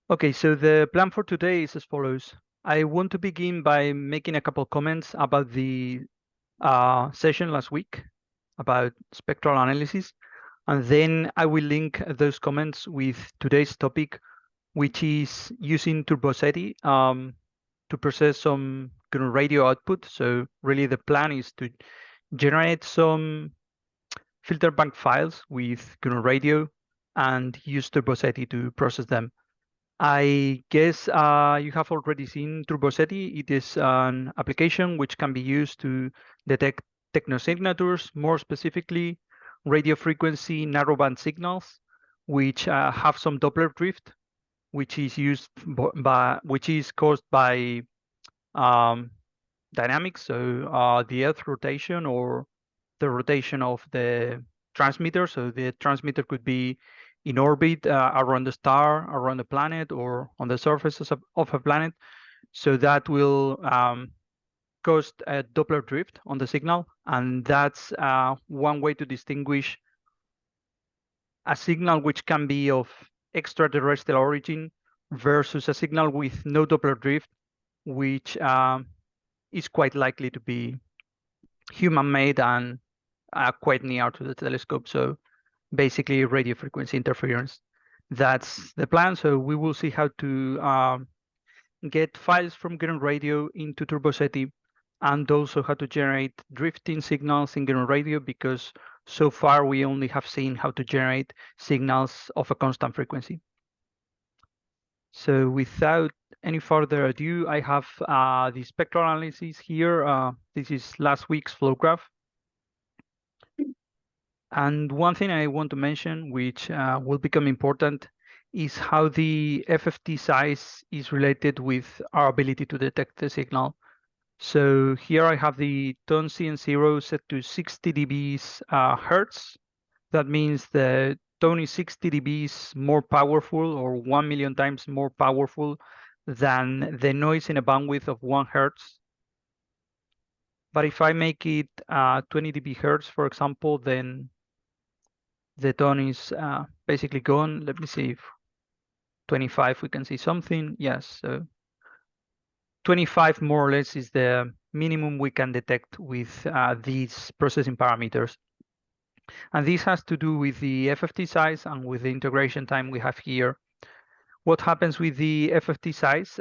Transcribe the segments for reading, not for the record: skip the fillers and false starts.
Okay, so the plan for today is as follows. I want to begin by making a couple comments about the session last week about spectral analysis, and then I will link those comments with today's topic, which is using turboSETI to process some radio output. So really the plan is to generate some Filterbank files with radio and use turboSETI to process them. I guess you have already seen turboSETI. It is an application which can be used to detect technosignatures, more specifically radio frequency narrowband signals, which have some Doppler drift, which is which is caused by um, dynamics, so the Earth rotation or the rotation of the transmitter. So the transmitter could be in orbit around the star, around the planet, or on the surface of a planet. So that will cause a Doppler drift on the signal. And that's one way to distinguish a signal which can be of extraterrestrial origin versus a signal with no Doppler drift, which is quite likely to be human-made and quite near to the telescope. So basically radio frequency interference. That's the plan. So we will see how to get files from GNU radio into turboSETI, and also how to generate drifting signals in GNU radio, because so far we only have seen how to generate signals of a constant frequency. So without any further ado, I have the spectral analysis here. This is last week's flow graph. And one thing I want to mention, which will become important, is how the FFT size is related with our ability to detect the signal. So here I have the tone CN0 set to 60 dBs hertz. That means the tone is 60 dBs more powerful, or 1 million times more powerful than the noise in a bandwidth of 1 hertz. But if I make it 20 dB hertz, for example, then the tone is basically gone. Let me see if 25 we can see something. Yes, so 25 more or less is the minimum we can detect with these processing parameters. And this has to do with the FFT size and with the integration time we have here. What happens with the FFT size?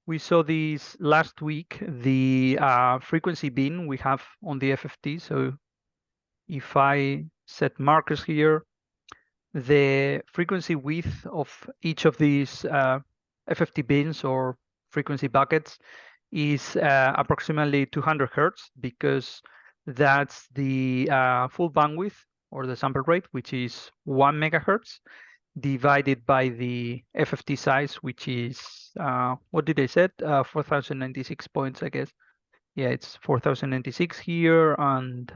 We saw this last week, the frequency bin we have on the FFT. So if I set markers here, the frequency width of each of these FFT bins or frequency buckets is approximately 200 hertz, because that's the full bandwidth or the sample rate, which is 1 megahertz, divided by the FFT size, which is, what did I say? 4096 points, I guess. Yeah, it's 4096 here and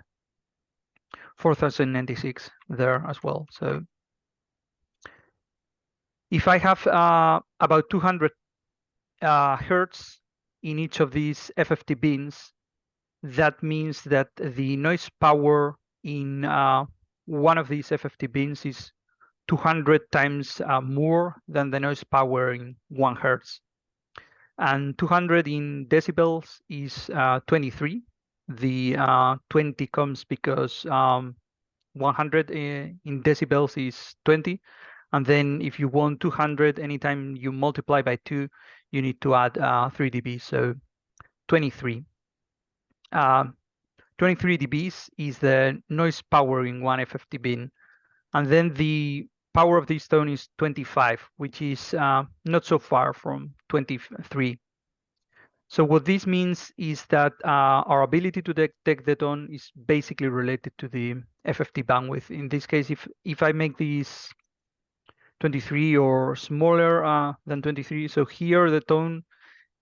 4096 there as well. So if I have about 200 hertz in each of these FFT bins, that means that the noise power in one of these FFT bins is 200 times more than the noise power in 1 hertz. And 200 in decibels is 23. The 20 comes because 100 in decibels is 20. And then if you want 200, anytime you multiply by 2, you need to add 3 dB, so 23. 23 dBs is the noise power in one FFT bin. And then the power of this tone is 25, which is not so far from 23. So what this means is that our ability to detect the tone is basically related to the FFT bandwidth. In this case, if I make this 23 or smaller than 23, so here the tone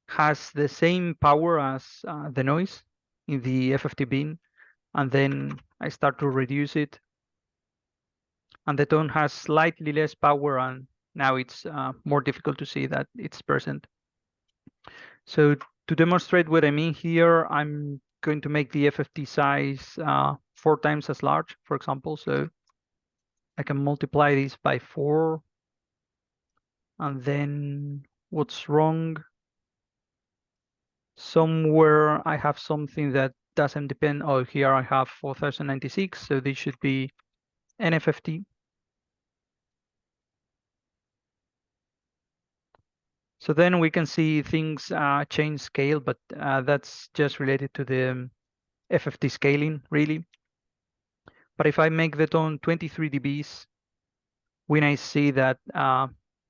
has the same power as the noise in the FFT bin, and then I start to reduce it, and the tone has slightly less power, and now it's more difficult to see that it's present. So to demonstrate what I mean here, I'm going to make the FFT size 4 times as large, for example. So I can multiply this by 4. And then what's wrong? Somewhere I have something that doesn't depend. Oh, here I have 4096, so this should be NFFT. So then we can see things change scale, but that's just related to the FFT scaling, really. But if I make the tone 23 dBs, when I see that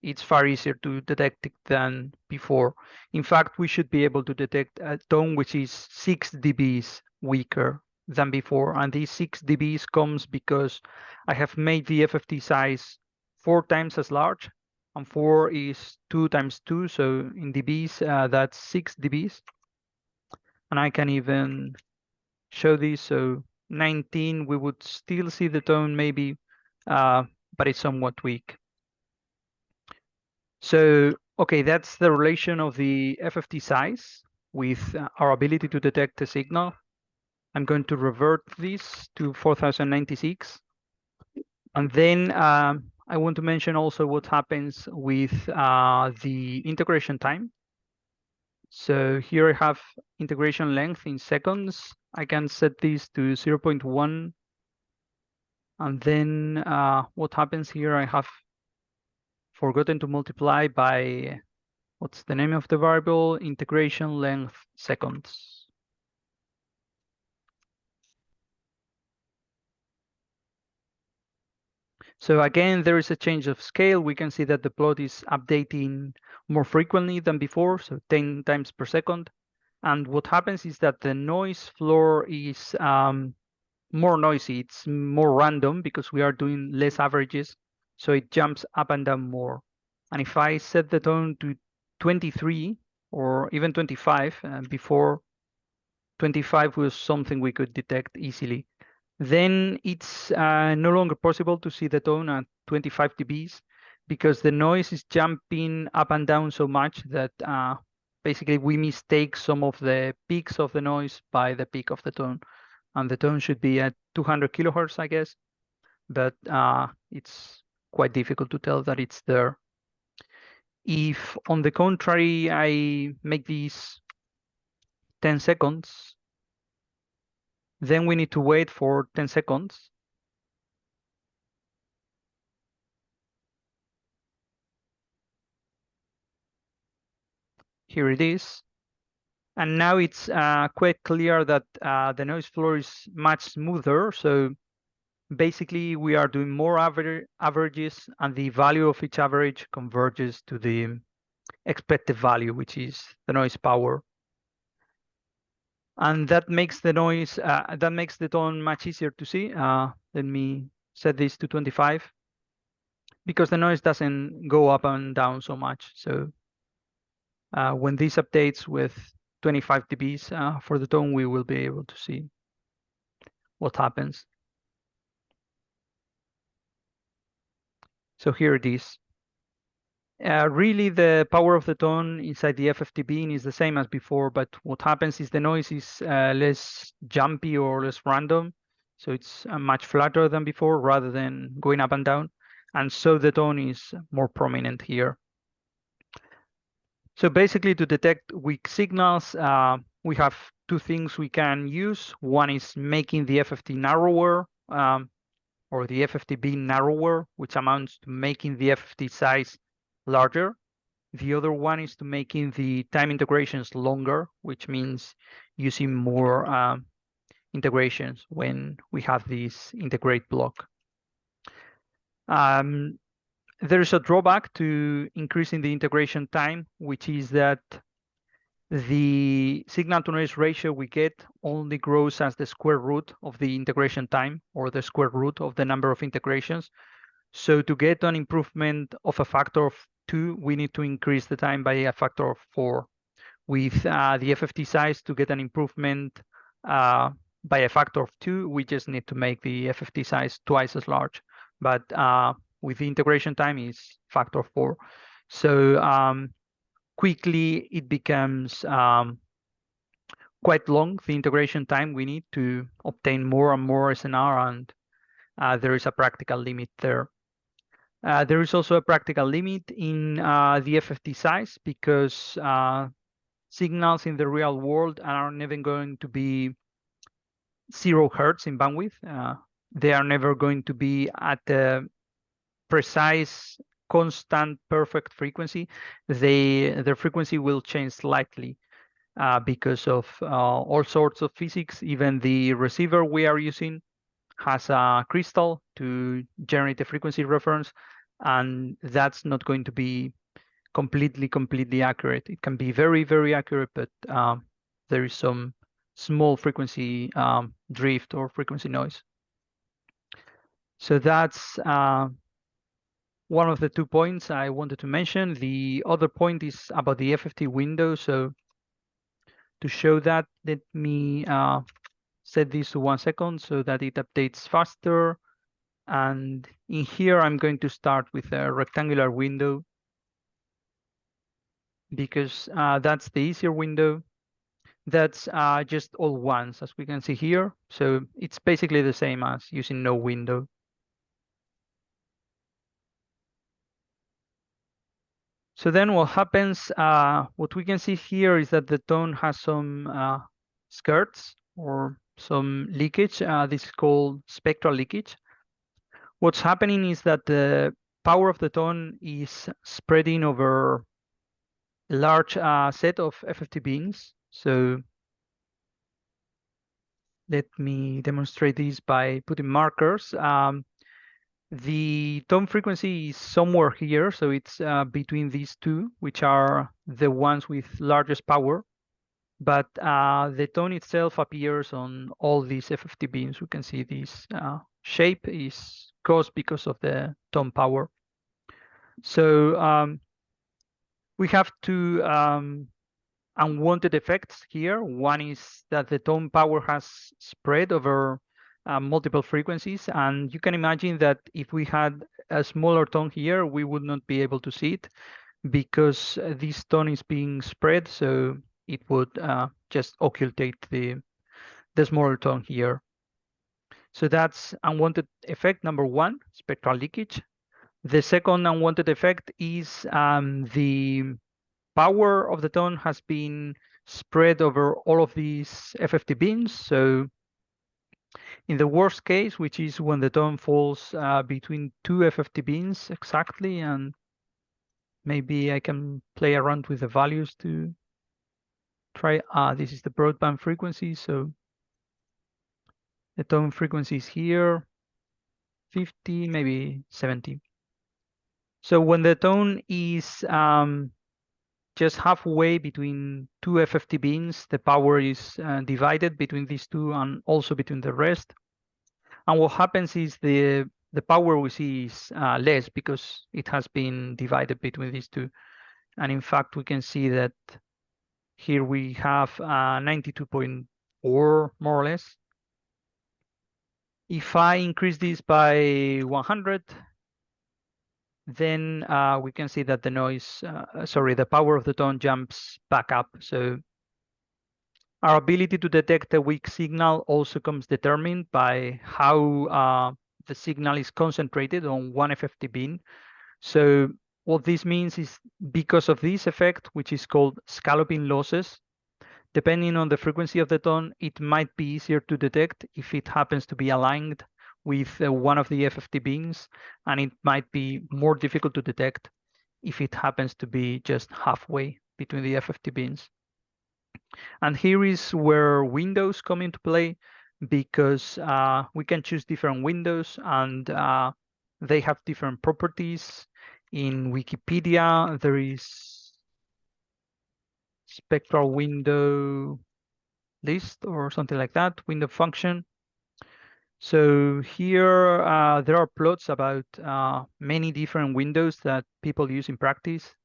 it's far easier to detect it than before. In fact, we should be able to detect a tone which is 6 dBs weaker than before. And these 6 dBs comes because I have made the FFT size 4 times as large, and 4 is 2 times 2. So in dBs, that's 6 dBs. And I can even show this. So 19, we would still see the tone maybe, but it's somewhat weak. So, okay, that's the relation of the FFT size with our ability to detect a signal. I'm going to revert this to 4096. And then I want to mention also what happens with the integration time. So here I have integration length in seconds. I can set this to 0.1. And then what happens here, I have forgotten to multiply by what's the name of the variable? Integration length seconds. So again, there is a change of scale. We can see that the plot is updating more frequently than before, so 10 times per second. And what happens is that the noise floor is more noisy. It's more random because we are doing less averages, so it jumps up and down more. And if I set the tone to 23 or even 25, before 25 was something we could detect easily. Then it's no longer possible to see the tone at 25 dBs because the noise is jumping up and down so much that basically we mistake some of the peaks of the noise by the peak of the tone. And the tone should be at 200 kilohertz, I guess, but it's quite difficult to tell that it's there. If, on the contrary, I make these 10 seconds, then we need to wait for 10 seconds. Here it is. And now it's quite clear that the noise floor is much smoother. So basically, we are doing more averages, and the value of each average converges to the expected value, which is the noise power. And that makes the noise, that makes the tone much easier to see. Let me set this to 25 because the noise doesn't go up and down so much. So when this updates with 25 dBs for the tone, we will be able to see what happens. So here it is. Really, the power of the tone inside the FFT bin is the same as before, but what happens is the noise is less jumpy or less random. So it's much flatter than before rather than going up and down. And so the tone is more prominent here. So basically, to detect weak signals, we have two things we can use. One is making the FFT narrower, or the FFT bin narrower, which amounts to making the FFT size larger. The other one is to making the time integrations longer, which means using more integrations when we have this integrate block. There's a drawback to increasing the integration time, which is that the signal to noise ratio we get only grows as the square root of the integration time, or the square root of the number of integrations. So to get an improvement of a factor of 2, we need to increase the time by a factor of 4. With the FFT size, to get an improvement by a factor of 2, we just need to make the FFT size twice as large. But with the integration time, is factor 4. So quickly it becomes quite long, the integration time we need to obtain more and more SNR, and there is a practical limit there. There is also a practical limit in the FFT size because signals in the real world are never going to be 0 hertz in bandwidth. They are never going to be at the precise, constant, perfect frequency. Their frequency will change slightly because of all sorts of physics. Even the receiver we are using has a crystal to generate the frequency reference, and that's not going to be completely accurate. It can be very accurate, but there is some small frequency drift or frequency noise. So that's one of the 2 points I wanted to mention. The other point is about the FFT window. So to show that, let me set this to 1 second so that it updates faster. And in here, I'm going to start with a rectangular window because that's the easier window. That's just all ones, as we can see here. So it's basically the same as using no window. So then what happens, what we can see here is that the tone has some skirts or some leakage. This is called spectral leakage. What's happening is that the power of the tone is spreading over a large set of FFT beams. So let me demonstrate this by putting markers. The tone frequency is somewhere here, so it's between these two, which are the ones with largest power. But the tone itself appears on all these FFT beams. We can see this shape is caused because of the tone power. So we have two unwanted effects here. One is that the tone power has spread over multiple frequencies, and you can imagine that if we had a smaller tone here, we would not be able to see it because this tone is being spread, so it would just occultate the smaller tone here. So that's unwanted effect number 1, spectral leakage. The second unwanted effect is the power of the tone has been spread over all of these FFT beams. So in the worst case, which is when the tone falls between 2 FFT beams exactly, and maybe I can play around with the values to try, this is the broadband frequency. So the tone frequency is here, 50, maybe 70. So when the tone is just halfway between 2 FFT beams, the power is divided between these two and also between the rest. And what happens is the power we see is less because it has been divided between these two. And in fact, we can see that here we have 92.4 more or less. If I increase this by 100, then we can see that the noise, the power of the tone jumps back up. So our ability to detect a weak signal also comes determined by how the signal is concentrated on one FFT beam. So what this means is because of this effect, which is called scalloping losses, depending on the frequency of the tone, it might be easier to detect if it happens to be aligned with one of the FFT beams, and it might be more difficult to detect if it happens to be just halfway between the FFT beams. And here is where windows come into play, because we can choose different windows and they have different properties. In Wikipedia, there is spectral window list or something like that, window function. So here there are plots about many different windows that people use in practice,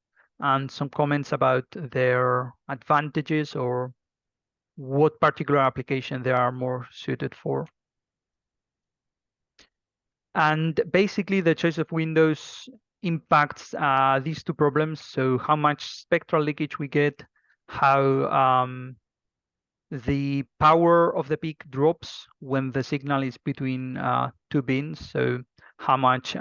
and some comments about their advantages or what particular application they are more suited for. And basically the choice of windows impacts these two problems. So how much spectral leakage we get, how the power of the peak drops when the signal is between two beams. So how much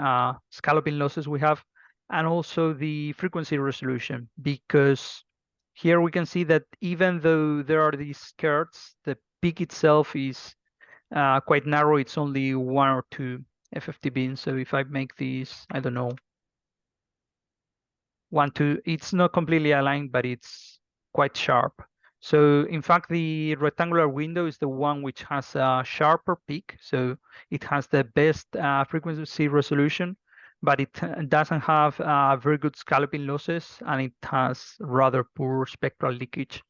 scalloping losses we have, and also the frequency resolution, because here we can see that even though there are these skirts, the peak itself is quite narrow. It's only 1 or 2 FFT beams. So if I make these, I don't know, 1, 2, it's not completely aligned, but it's quite sharp. So in fact, the rectangular window is the one which has a sharper peak. So it has the best frequency resolution, but it doesn't have very good scalloping losses, and it has rather poor spectral leakage.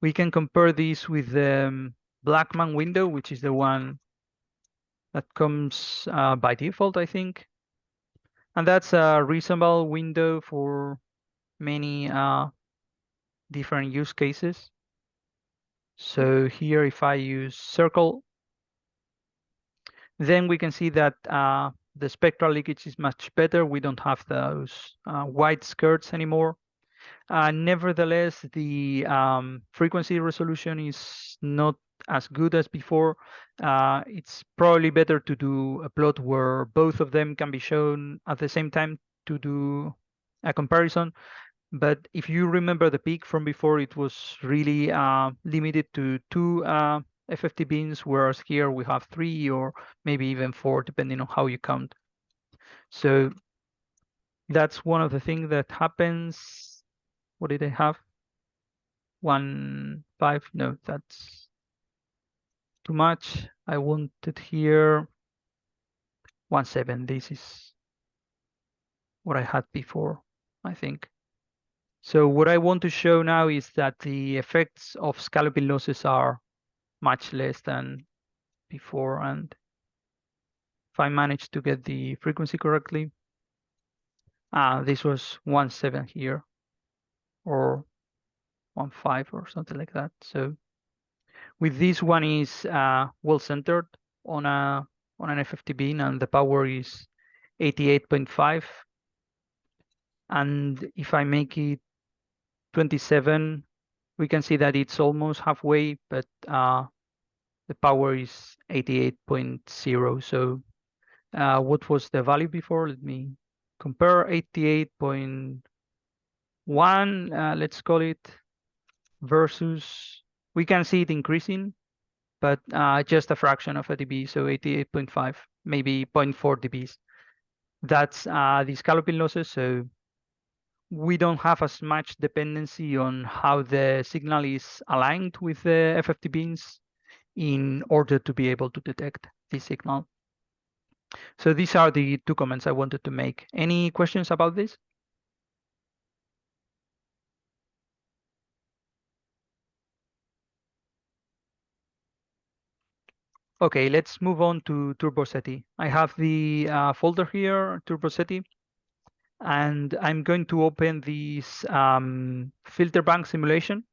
We can compare this with the Blackman window, which is the one that comes by default, I think. And that's a reasonable window for many different use cases. So here, if I use circle, then we can see that the spectral leakage is much better. We don't have those white skirts anymore. Nevertheless, the frequency resolution is not as good as before. It's probably better to do a plot where both of them can be shown at the same time to do a comparison. But if you remember the peak from before, it was really limited to 2 FFT beams, whereas here we have 3 or maybe even 4, depending on how you count. So that's one of the things that happens. What did I have? 1.5? No, that's too much. I wanted here 1.7. This is what I had before, I think. So what I want to show now is that the effects of scalloping losses are much less than before. And if I manage to get the frequency correctly, this was 1.7 here, or 1.5 or something like that. So with this one is well centered on an FFT beam, and the power is 88.5. And if I make it 27, we can see that it's almost halfway, but the power is 88.0. So what was the value before? Let me compare. 88.1, let's call it, versus, we can see it increasing, but just a fraction of a dB, so 88.5, maybe 0.4 dBs. That's the scalloping losses, so we don't have as much dependency on how the signal is aligned with the FFT beams in order to be able to detect this signal. So these are the 2 comments I wanted to make. Any questions about this? Okay, let's move on to turboSETI. I have the folder here, turboSETI, and I'm going to open this Filterbank simulation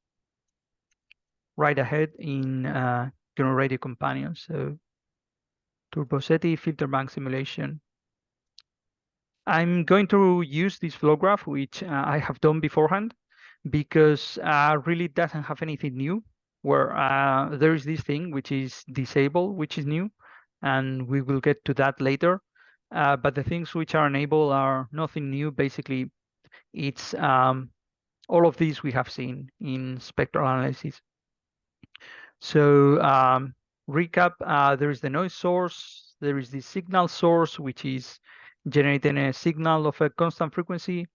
right ahead in GNU Radio Companion. So turboSETI Filterbank simulation. I'm going to use this flow graph, which I have done beforehand, because really doesn't have anything new, where there is this thing which is disable, which is new, and we will get to that later. But the things which are enabled are nothing new. Basically, it's all of these we have seen in spectral analysis. So recap, there is the noise source, there is the signal source, which is generating a signal of a constant frequency,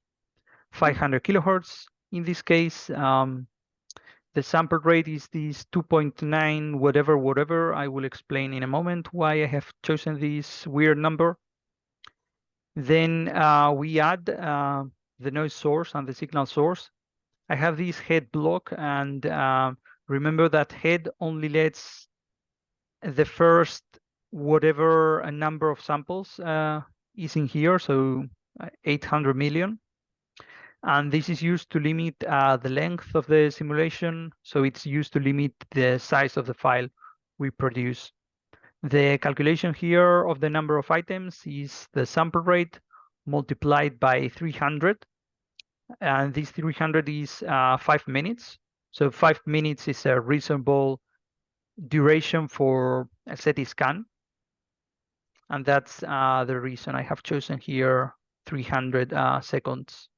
500 kilohertz. In this case, the sample rate is this 2.9 whatever. I will explain in a moment why I have chosen this weird number. Then we add the noise source and the signal source. I have this head block, and remember that head only lets the first whatever a number of samples is in here, so 800 million. And this is used to limit the length of the simulation. So it's used to limit the size of the file we produce. The calculation here of the number of items is the sample rate multiplied by 300. And this 300 is 5 minutes. So 5 minutes is a reasonable duration for a SETI scan. And that's the reason I have chosen here 300 seconds.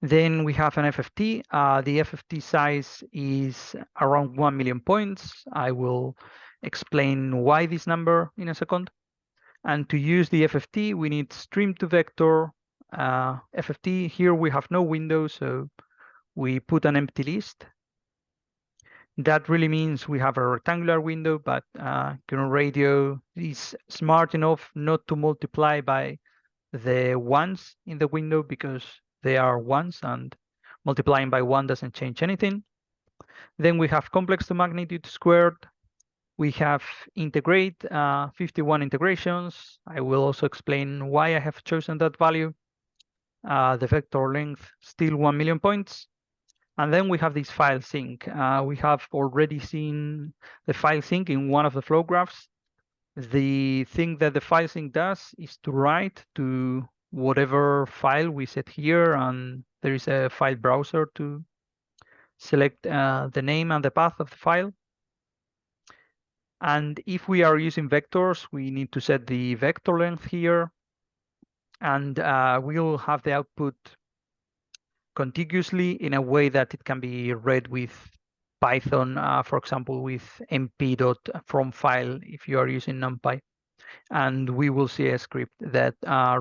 Then we have an FFT. The FFT size is around 1 million points. I will explain why this number in a second. And to use the FFT, we need stream to vector FFT. Here we have no window, so we put an empty list. That really means we have a rectangular window, but GNU Radio is smart enough not to multiply by the ones in the window because they are ones, and multiplying by 1 doesn't change anything. Then we have complex to magnitude squared. We have integrate, 51 integrations. I will also explain why I have chosen that value. The vector length, still 1 million points. And then we have this file sync. We have already seen the file sync in one of the flow graphs. The thing that the file sync does is to write to whatever file we set here, and there is a file browser to select the name and the path of the file. And if we are using vectors, we need to set the vector length here, and we'll have the output contiguously in a way that it can be read with Python, for example, with mp.fromFile if you are using NumPy. And we will see a script that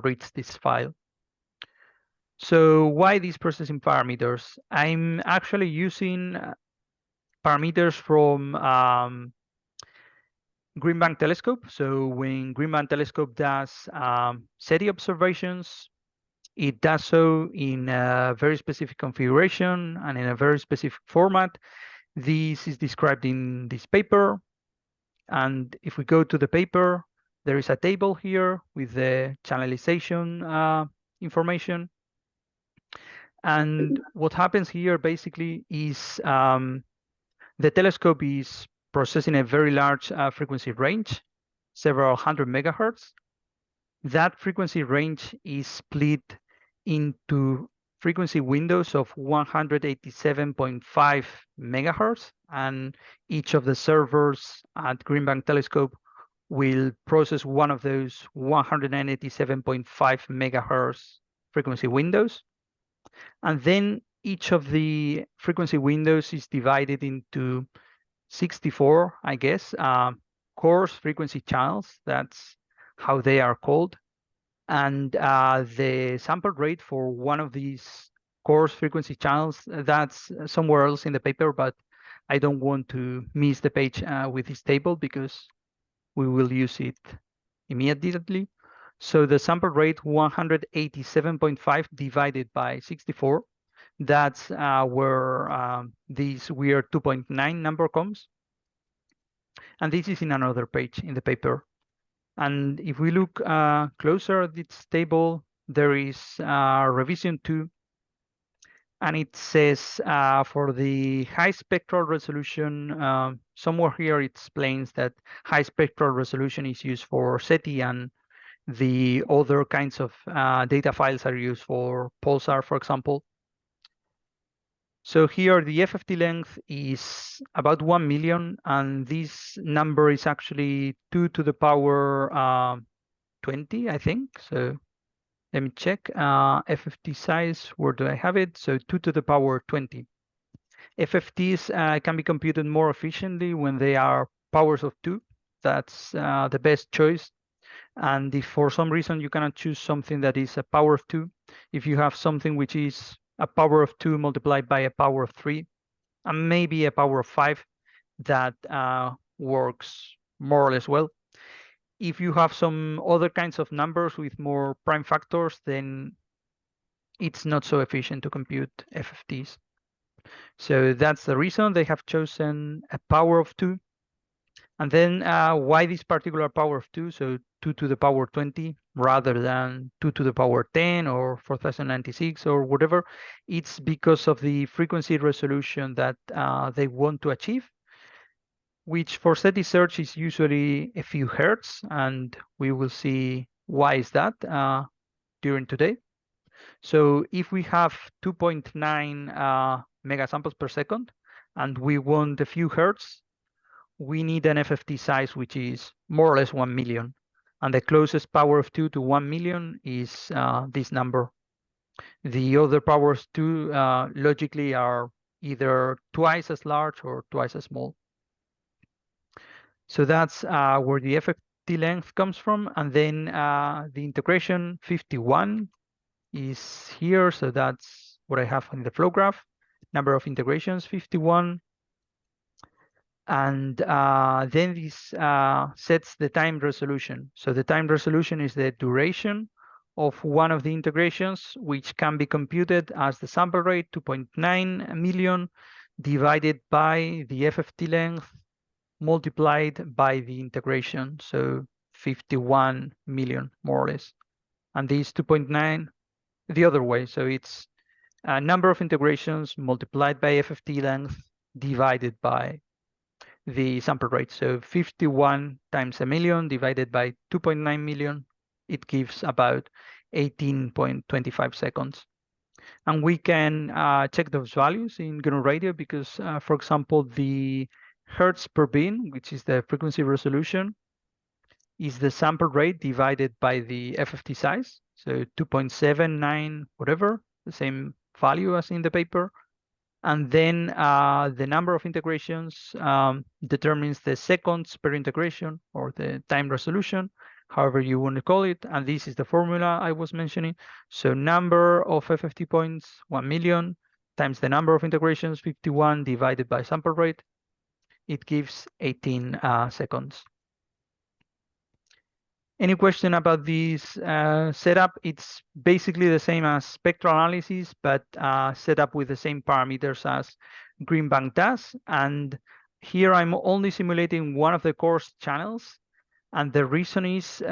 reads this file. So why these processing parameters? I'm actually using parameters from Greenbank telescope. So when Greenbank telescope does SETI observations, it does so in a very specific configuration and in a very specific format. This is described in this paper. And if we go to the paper, there is a table here with the channelization information. And what happens here basically is the telescope is processing a very large frequency range, several hundred megahertz. That frequency range is split into frequency windows of 187.5 megahertz, and each of the servers at Greenbank telescope will process one of those 187.5 megahertz frequency windows. And then each of the frequency windows is divided into 64, I guess, coarse frequency channels. That's how they are called. And the sample rate for one of these coarse frequency channels, that's somewhere else in the paper, but I don't want to miss the page with this table because we will use it immediately. So the sample rate 187.5 divided by 64, that's where this weird 2.9 number comes. And this is in another page in the paper. And if we look closer at this table, there is revision 2. And it says for the high spectral resolution, somewhere here it explains that high spectral resolution is used for SETI, and the other kinds of data files are used for pulsar, for example. So here the FFT length is about 1 million, and this number is actually 2 to the power 20, I think. So let me check. FFT size, where do I have it? So 2 to the power 20. FFTs can be computed more efficiently when they are powers of 2. That's the best choice. And if for some reason you cannot choose something that is a power of 2, if you have something which is a power of 2 multiplied by a power of 3, and maybe a power of 5, that works more or less well. If you have some other kinds of numbers with more prime factors, then it's not so efficient to compute FFTs. So that's the reason they have chosen a power of 2. And then why this particular power of 2, so 2 to the power 20, rather than 2 to the power 10 or 4096 or whatever? It's because of the frequency resolution that they want to achieve, which for SETI search is usually a few hertz, and we will see why is that during today. So if we have 2.9 megasamples per second, and we want a few hertz, we need an FFT size which is more or less 1 million. And the closest power of 2 to 1 million is this number. The other powers 2 logically are either twice as large or twice as small. So that's where the FFT length comes from. And then the integration 51 is here. So that's what I have in the flow graph. Number of integrations, 51. And then this sets the time resolution. So the time resolution is the duration of one of the integrations, which can be computed as the sample rate, 2.9 million, divided by the FFT length, multiplied by the integration. So 51 million, more or less. And this 2.9, the other way. So it's a number of integrations multiplied by FFT length divided by the sample rate. So 51 times a million divided by 2.9 million, it gives about 18.25 seconds. And we can check those values in GNU Radio because, for example, the hertz per bin, which is the frequency resolution, is the sample rate divided by the FFT size. So 2.79, whatever, the same value as in the paper. And then the number of integrations determines the seconds per integration or the time resolution, however you want to call it. And this is the formula I was mentioning. So number of FFT points, 1 million, times the number of integrations, 51, divided by sample rate. It gives 18 seconds. Any question about this setup? It's basically the same as spectral analysis, but set up with the same parameters as GreenBank does. And here I'm only simulating one of the coarse channels. And the reason is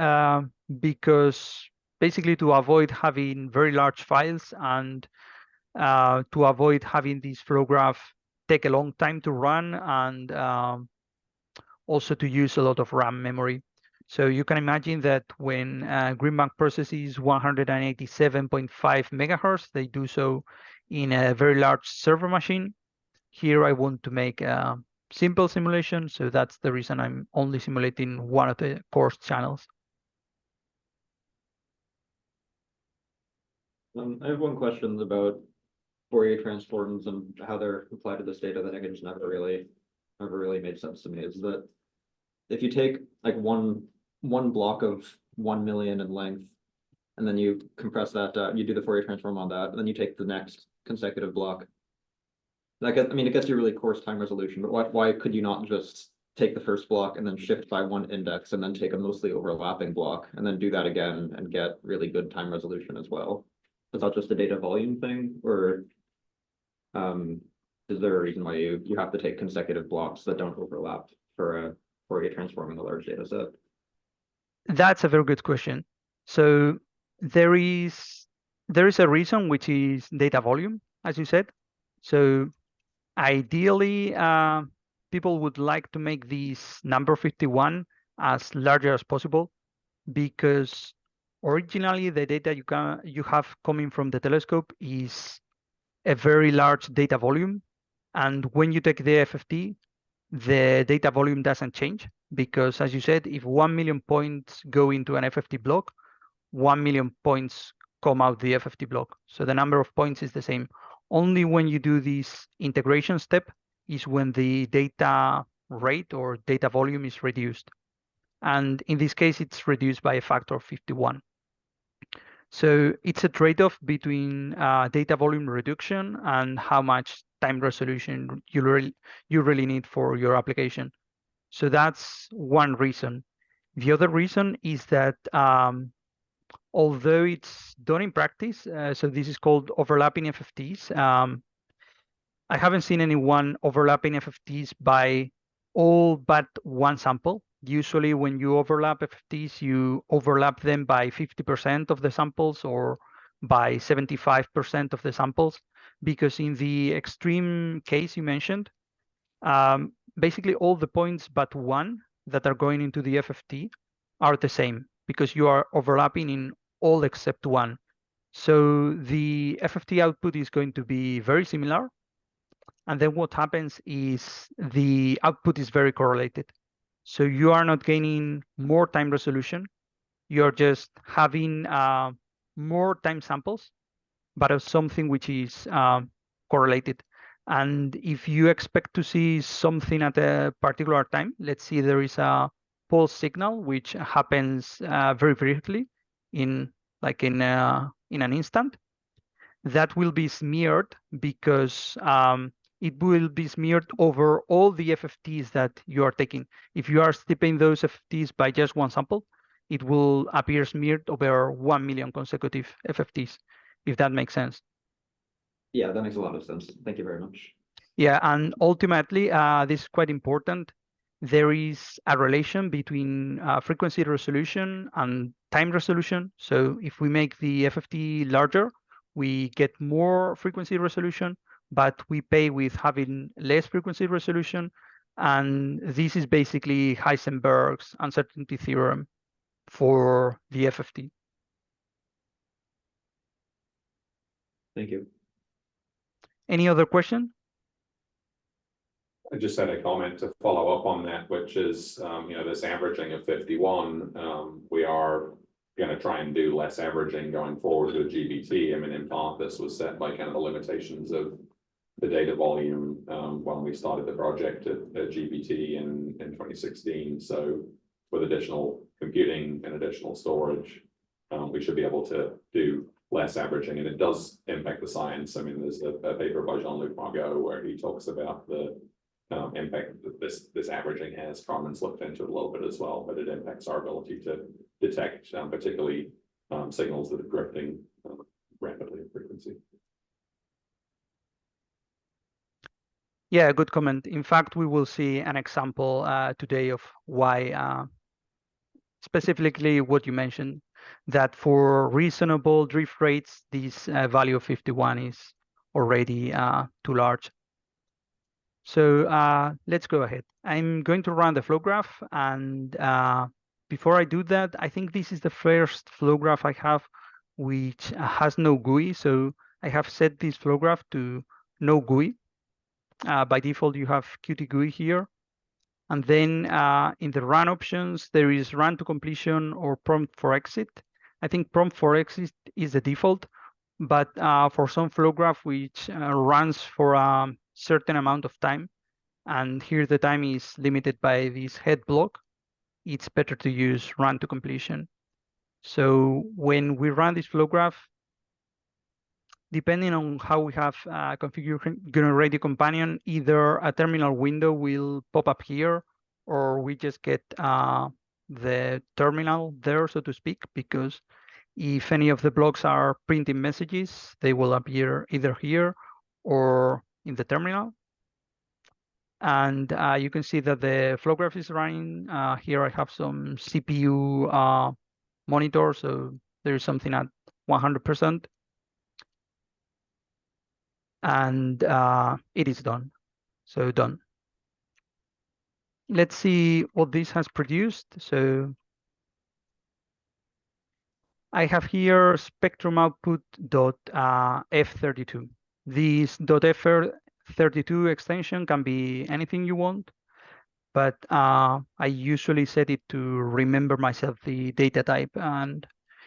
because basically to avoid having very large files and to avoid having this flow graph take a long time to run and also to use a lot of RAM memory. So you can imagine that when GreenBank processes 187.5 megahertz, they do so in a very large server machine. Here I want to make a simple simulation, so that's the reason I'm only simulating one of the coarse channels. I have one question about Fourier transforms and how they're applied to this data that I just never really made sense to me. Is that if you take like one block of 1 million in length, and then you compress that, you do the Fourier transform on that, and then you take the next consecutive block. That gets, I mean, it gets you really coarse time resolution, but why could you not just take the first block and then shift by one index and then take a mostly overlapping block and then do that again and get really good time resolution as well? Is that just a data volume thing, or is there a reason why you have to take consecutive blocks that don't overlap for a Fourier transform in a large data set? That's a very good question. So there is a reason, which is data volume, as you said. So ideally, people would like to make this number 51 as larger as possible, because originally the data you have coming from the telescope is a very large data volume, and when you take the FFT, the data volume doesn't change, because as you said, if 1 million points go into an FFT block, 1 million points come out the FFT block. So the number of points is the same. Only when you do this integration step is when the data rate or data volume is reduced. And in this case, it's reduced by a factor of 51. So it's a trade-off between data volume reduction and how much time resolution you really need for your application. So that's one reason. The other reason is that although it's done in practice, so this is called overlapping FFTs. I haven't seen anyone overlapping FFTs by all but one sample. Usually when you overlap FFTs, you overlap them by 50% of the samples or by 75% of the samples, because in the extreme case you mentioned, basically all the points but one that are going into the FFT are the same, because you are overlapping in all except one. So the FFT output is going to be very similar. And then what happens is the output is very correlated. So you are not gaining more time resolution. You're just having more time samples, but of something which is correlated. And if you expect to see something at a particular time, let's see there is a pulse signal which happens very briefly in an instant, that will be smeared because it will be smeared over all the FFTs that you are taking. If you are stepping those FFTs by just one sample, it will appear smeared over 1 million consecutive FFTs, if that makes sense. Yeah, that makes a lot of sense. Thank you very much. Yeah, and ultimately, this is quite important. There is a relation between frequency resolution and time resolution. So if we make the FFT larger, we get more frequency resolution, but we pay with having less frequency resolution. And this is basically Heisenberg's uncertainty theorem for the FFT. Thank you. Any other question? I just had a comment to follow up on that, which is, this averaging of 51, we are going to try and do less averaging going forward with GBT. I mean, in part, this was set by kind of the limitations of the data volume when we started the project at GBT in 2016. So with additional computing and additional storage, we should be able to do less averaging, and it does impact the science. I mean, there's a paper by Jean-Luc Margot where he talks about the impact that this averaging has. Carmen's looked into it a little bit as well, but it impacts our ability to detect particularly signals that are drifting rapidly in frequency. Yeah, good comment. In fact, we will see an example today of why, specifically what you mentioned, that for reasonable drift rates, this value of 51 is already too large. So let's go ahead. I'm going to run the flow graph, and before I do that, I think this is the first flow graph I have which has no GUI. So I have set this flow graph to no GUI. By default, you have Qt GUI here. And then in the run options, there is run to completion or prompt for exit. I think prompt for exit is the default, but for some flow graph which runs for a certain amount of time, and here the time is limited by this head block, it's better to use run to completion. So when we run this flow graph, depending on how we have configured GNU companion, either a terminal window will pop up here, or we just get the terminal there, so to speak, because if any of the blocks are printing messages, they will appear either here or in the terminal. And you can see that the flow graph is running. Here I have some CPU monitor, so there is something at 100%. And it is done. So done. Let's see what this has produced. So I have here spectrum output .f32. This .f32 extension can be anything you want, but I usually set it to remember myself the data type, and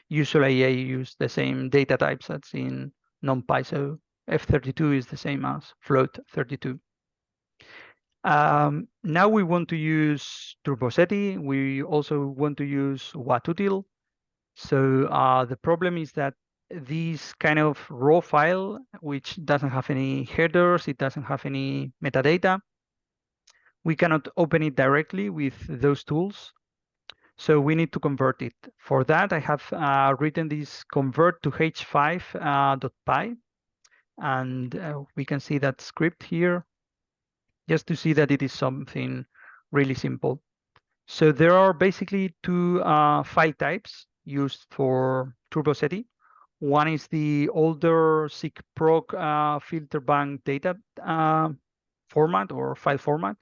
usually I use the same data types that's in NumPy. So F32 is the same as float32. Now we want to use turboSETI. We also want to use watutil. So the problem is that this kind of raw file, which doesn't have any headers, it doesn't have any metadata, we cannot open it directly with those tools. So we need to convert it. For that, I have written this convert to h5.py, and we can see that script here, just to see that it is something really simple. So there are basically two file types used for turboSETI. One is the older SIGPROC Filterbank data format or file format,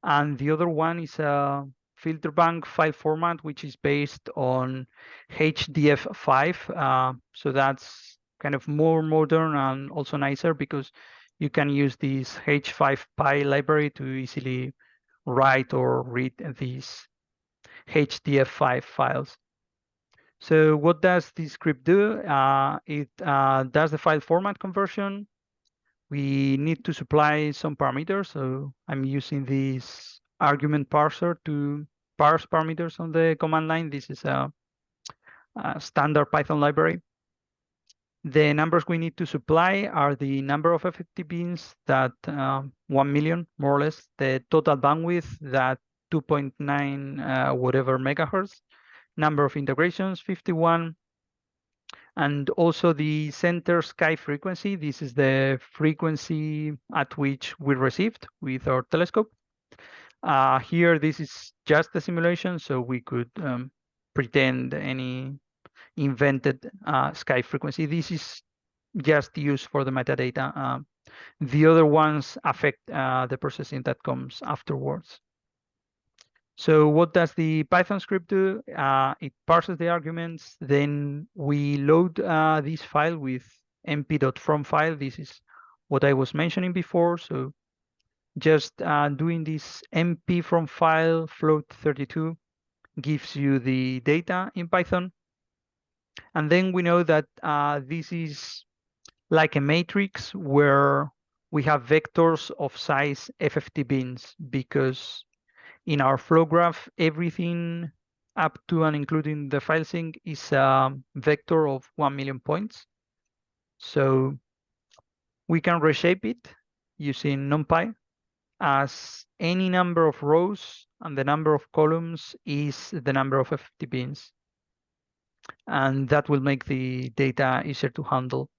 and the other one is a Filterbank file format which is based on HDF5. So that's kind of more modern and also nicer because you can use this H5Py library to easily write or read these HDF5 files. So what does this script do? It does the file format conversion. We need to supply some parameters. So I'm using this argument parser to parse parameters on the command line. This is a standard Python library. The numbers we need to supply are the number of FFT beans, that 1 million, more or less, the total bandwidth, that 2.9 whatever megahertz, number of integrations, 51, and also the center sky frequency. This is the frequency at which we received with our telescope. Here, this is just a simulation, so we could pretend any invented sky frequency. This is just used for the metadata. The other ones affect the processing that comes afterwards. So what does the Python script do? It parses the arguments, then we load this file with mp.from file. This is what I was mentioning before. So just doing this mp from file float32 gives you the data in Python. And then we know that this is like a matrix where we have vectors of size FFT bins, because in our flow graph, everything up to and including the file sync is a vector of 1 million points. So we can reshape it using NumPy as any number of rows, and the number of columns is the number of FFT bins. And that will make the data easier to handle.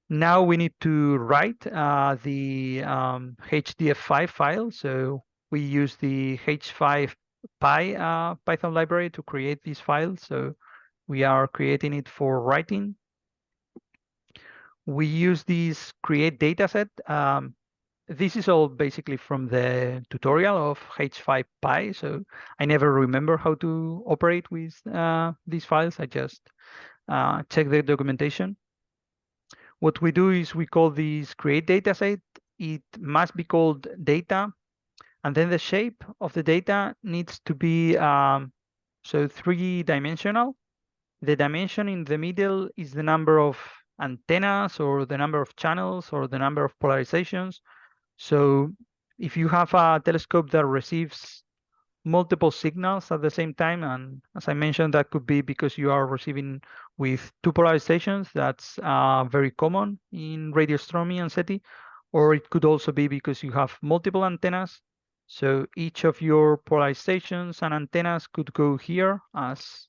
Now we need to write the HDF5 file. So we use the H5Py Python library to create this file. So we are creating it for writing. We use this create dataset. This is all basically from the tutorial of H5Py. So I never remember how to operate with these files. I just check the documentation. What we do is we call this create dataset. It must be called data, and then the shape of the data needs to be so 3-dimensional. The dimension in the middle is the number of antennas, or the number of channels, or the number of polarizations. So if you have a telescope that receives multiple signals at the same time, and as I mentioned, that could be because you are receiving with 2 polarizations. That's very common in radio astronomy and SETI. Or it could also be because you have multiple antennas. So each of your polarizations and antennas could go here as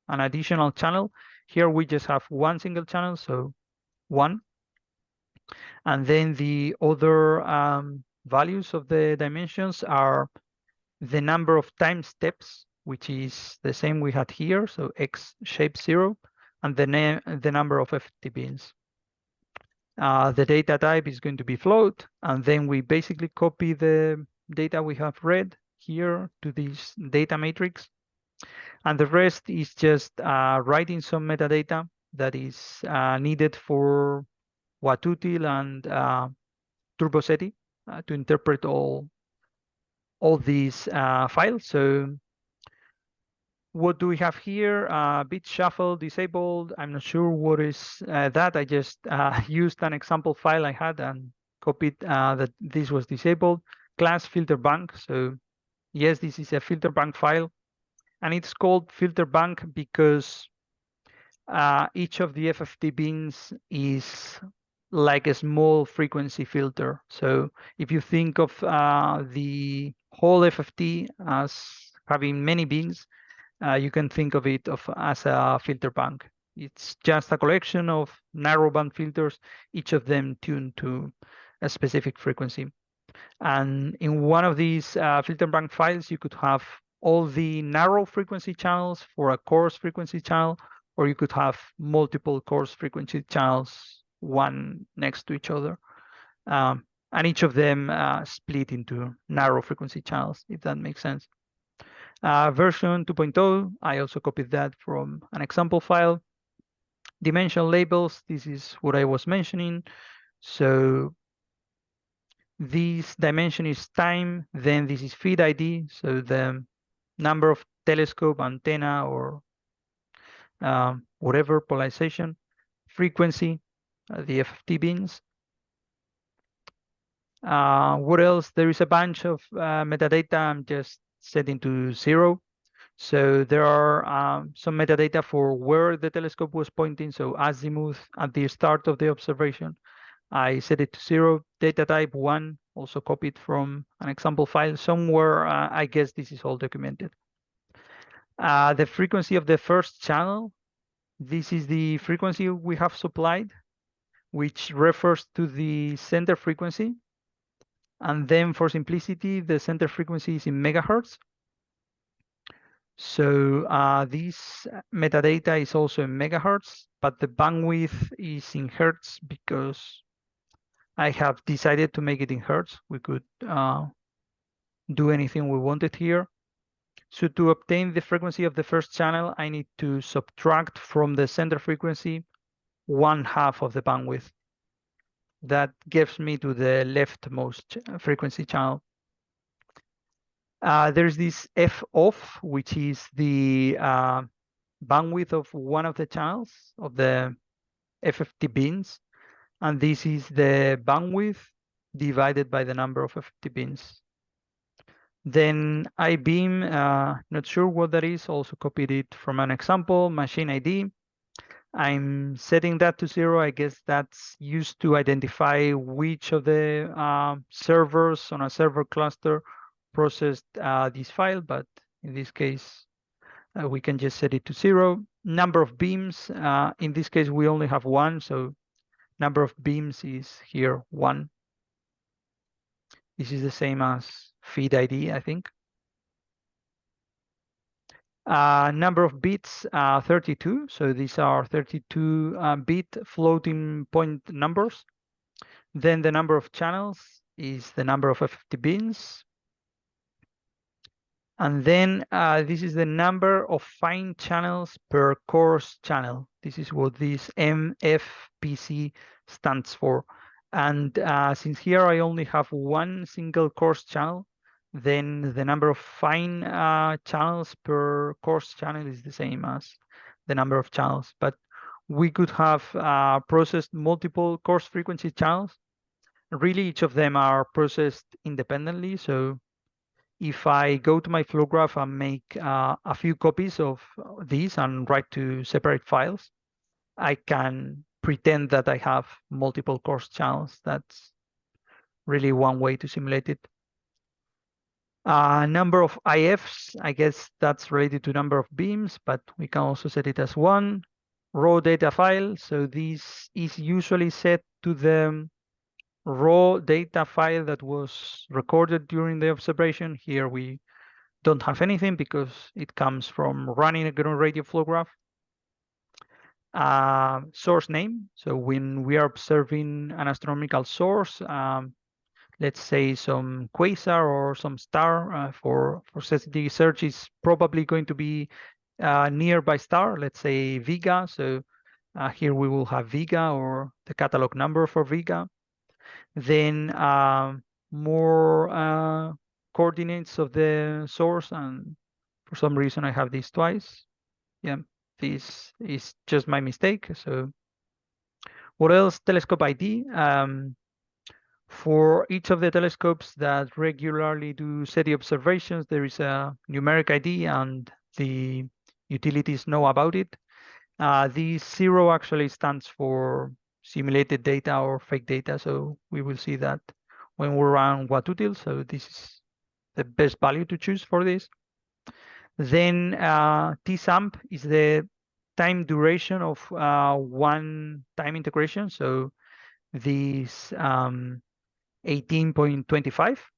an additional channel. Here we just have one single channel, so 1. And then the other values of the dimensions are the number of time steps, which is the same we had here, so x shape 0, and the number of FFT bins. The data type is going to be float, and then we basically copy the data we have read here to this data matrix. And the rest is just writing some metadata that is needed for Watutil and turboSETI to interpret all these files. So what do we have here? Bit shuffle disabled. I'm not sure what is that. I just used an example file I had and copied that this was disabled. Class Filterbank. So yes, this is a Filterbank file, and it's called Filterbank because each of the FFT bins is like a small frequency filter. So if you think of the whole FFT as having many bins, you can think of it as a filter bank. It's just a collection of narrowband filters, each of them tuned to a specific frequency. And in one of these filter bank files, you could have all the narrow frequency channels for a coarse frequency channel, or you could have multiple coarse frequency channels, one next to each other. And each of them split into narrow frequency channels, if that makes sense. Version 2.0, I also copied that from an example file. Dimension labels, this is what I was mentioning. So This dimension is time, then this is feed ID, so the number of telescope, antenna, or whatever polarization, frequency, the FFT bins. What else? There is a bunch of metadata I'm just setting to 0. So there are some metadata for where the telescope was pointing. So azimuth at the start of the observation, I set it to 0. Data type 1, also copied from an example file somewhere. I guess this is all documented. The frequency of the first channel, this is the frequency we have supplied, which refers to the center frequency. And then for simplicity, the center frequency is in megahertz. So this metadata is also in megahertz, but the bandwidth is in hertz because I have decided to make it in hertz. We could do anything we wanted here. So to obtain the frequency of the first channel, I need to subtract from the center frequency 1/2 of the bandwidth. That gives me to the leftmost frequency channel. There's this f off, which is the bandwidth of one of the channels of the FFT bins. And this is the bandwidth divided by the number of FFT bins. Then I-beam, not sure what that is, also copied it from an example, machine ID. I'm setting that to 0. I guess that's used to identify which of the servers on a server cluster processed this file, but in this case, we can just set it to 0. Number of beams, in this case, we only have 1, so number of beams is here 1. This is the same as feed ID, I think. Number of bits, 32. So these are 32-bit floating point numbers. Then the number of channels is the number of FFT bins. And then this is the number of fine channels per coarse channel. This is what this MFPC stands for. And since here I only have one single coarse channel, then the number of fine channels per coarse channel is the same as the number of channels. But we could have processed multiple coarse frequency channels. Really, each of them are processed independently. So if I go to my flow graph and make a few copies of these and write to separate files, I can pretend that I have multiple coarse channels. That's really one way to simulate it. Number of IFs, I guess that's related to number of beams, but we can also set it as 1. Raw data file, so this is usually set to the raw data file that was recorded during the observation. Here we don't have anything because it comes from running a GNU radio flow graph. Source name, so when we are observing an astronomical source, let's say some quasar or some star, for SETI search is probably going to be nearby star, let's say Vega. So here we will have Vega or the catalog number for Vega. Then more coordinates of the source, and for some reason I have this twice. Yeah, this is just my mistake. So what else? Telescope ID. For each of the telescopes that regularly do SETI observations, there is a numeric ID and the utilities know about it. The 0 actually stands for simulated data or fake data. So we will see that when we run Watutil. So this is the best value to choose for this. Then tsump is the time duration of one time integration. So this 18.25.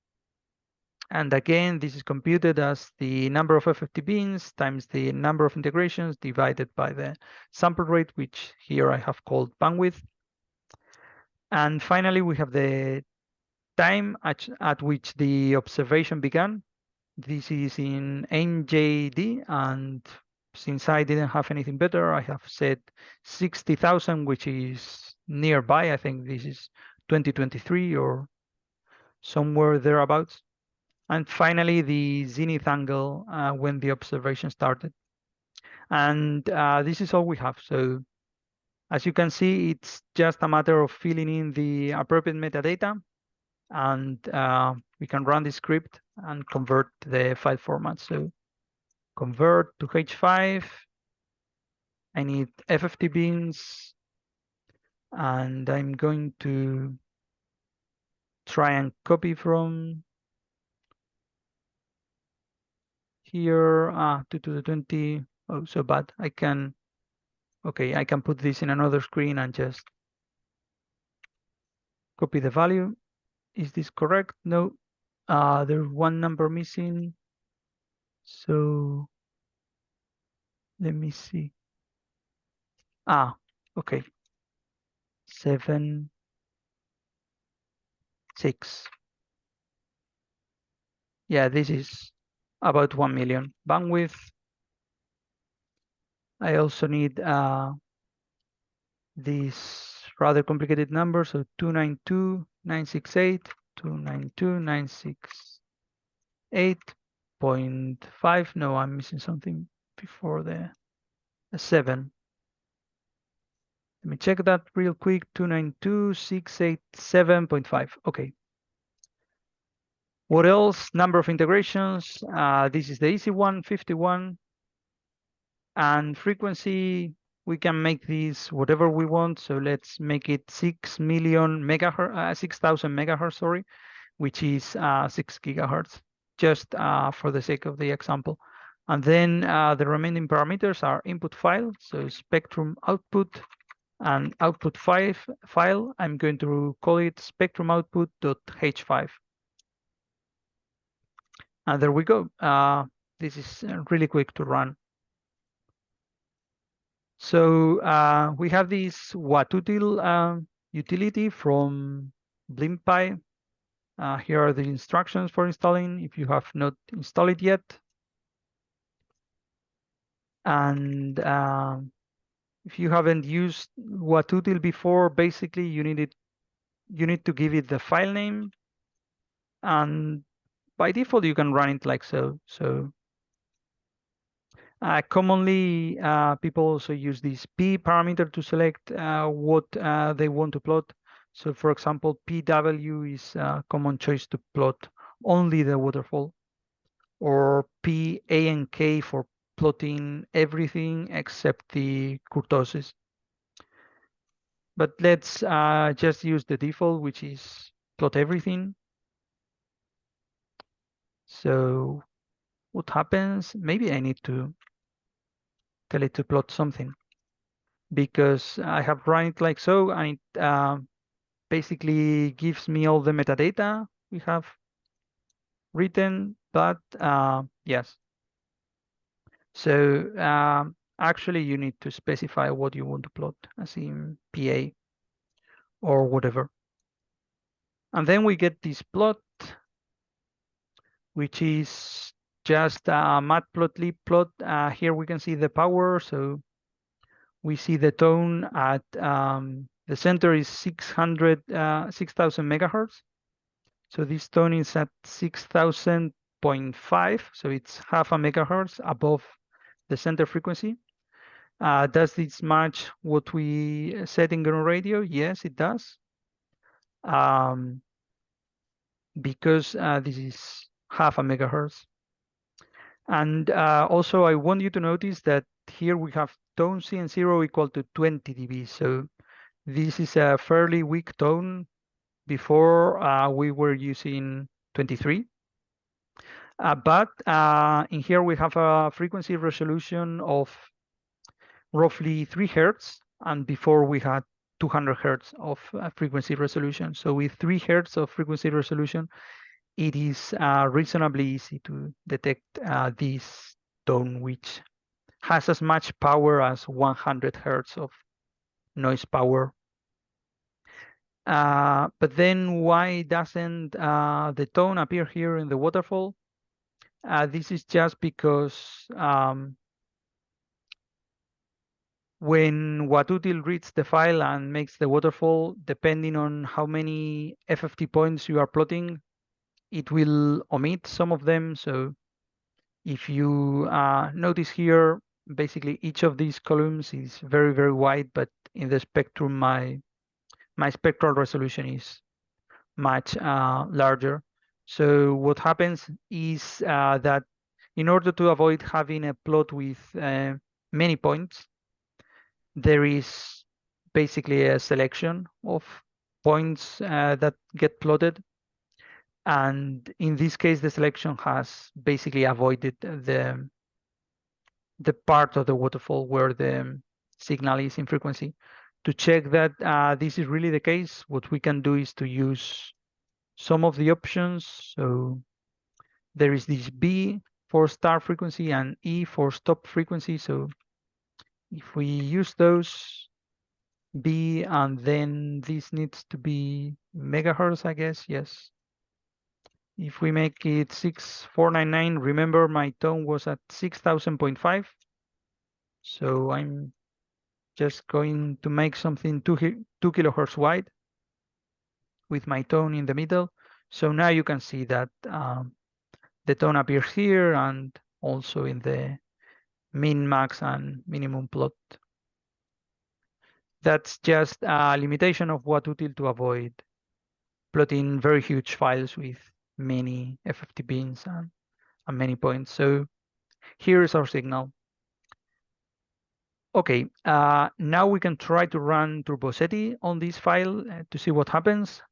And again, this is computed as the number of FFT bins times the number of integrations divided by the sample rate, which here I have called bandwidth. And finally, we have the time at which the observation began. This is in NJD, and since I didn't have anything better, I have set 60,000, which is nearby. I think this is 2023 or somewhere thereabouts. And finally, the zenith angle when the observation started. And this is all we have. So as you can see, it's just a matter of filling in the appropriate metadata, and we can run the script and convert the file format. So convert to H5. I need FFT bins, and I'm going to try and copy from here to the 20. Oh, so bad. I can put this in another screen and just copy the value. Is this correct? No, there's one number missing. So let me see. Okay. 7, 6. Yeah, this is about 1 million bandwidth. I also need this rather complicated number, so 292.968, 292.968.5. No, I'm missing something before the 7. Let me check that real quick. 292.687.5. Okay. What else? Number of integrations. This is the easy one, 51. And frequency, we can make this whatever we want. So let's make it 6 million megahertz, 6,000 megahertz, sorry, which is 6 gigahertz, just for the sake of the example. And then the remaining parameters are input file, so spectrum output and output file. I'm going to call it spectrum output.h5. And there we go. This is really quick to run. So we have this watutil utility from BlimpPy. Here are the instructions for installing if you have not installed it yet. And if you haven't used watutil before, basically you need to give it the file name, and by default you can run it like so. So commonly people also use this p parameter to select what they want to plot. So for example, pw is a common choice to plot only the waterfall, or p, a, and k for plotting everything except the kurtosis. But let's just use the default, which is plot everything. So what happens? Maybe I need to tell it to plot something, because I have run it like so, and it basically gives me all the metadata we have written, but yes. So actually you need to specify what you want to plot, as in PA or whatever. And then we get this plot, which is just a matplotlib plot. Here we can see the power. So we see the tone at the center is 6,000 megahertz. So this tone is at 6,000.5. So it's half a megahertz above the center frequency. Does this match what we said in GNU radio? Yes, it does. Because this is half a megahertz. And also I want you to notice that here we have tone CN0 equal to 20 dB. So this is a fairly weak tone. Before we were using 23. But in here we have a frequency resolution of roughly 3 Hertz. And before we had 200 Hertz of frequency resolution. So with 3 Hertz of frequency resolution, it is reasonably easy to detect this tone, which has as much power as 100 Hertz of noise power. But then why doesn't the tone appear here in the waterfall? This is just because when watutil reads the file and makes the waterfall, depending on how many FFT points you are plotting, it will omit some of them. So if you notice here, basically each of these columns is very, very wide, but in the spectrum, my spectral resolution is much larger. So what happens is that in order to avoid having a plot with many points, there is basically a selection of points that get plotted. And in this case, the selection has basically avoided the part of the waterfall where the signal is in frequency. To check that this is really the case, what we can do is to use some of the options. So there is this B for start frequency and E for stop frequency. So if we use those, B, and then this needs to be megahertz, I guess, yes. If we make it 6499, remember my tone was at 6000.5. So I'm just going to make something 2 kilohertz wide with my tone in the middle. So now you can see that the tone appears here and also in the min, max, and minimum plot. That's just a limitation of WattUtil to avoid plotting very huge files with many FFT bins and many points. So here is our signal. Okay, now we can try to run turboSETI on this file to see what happens.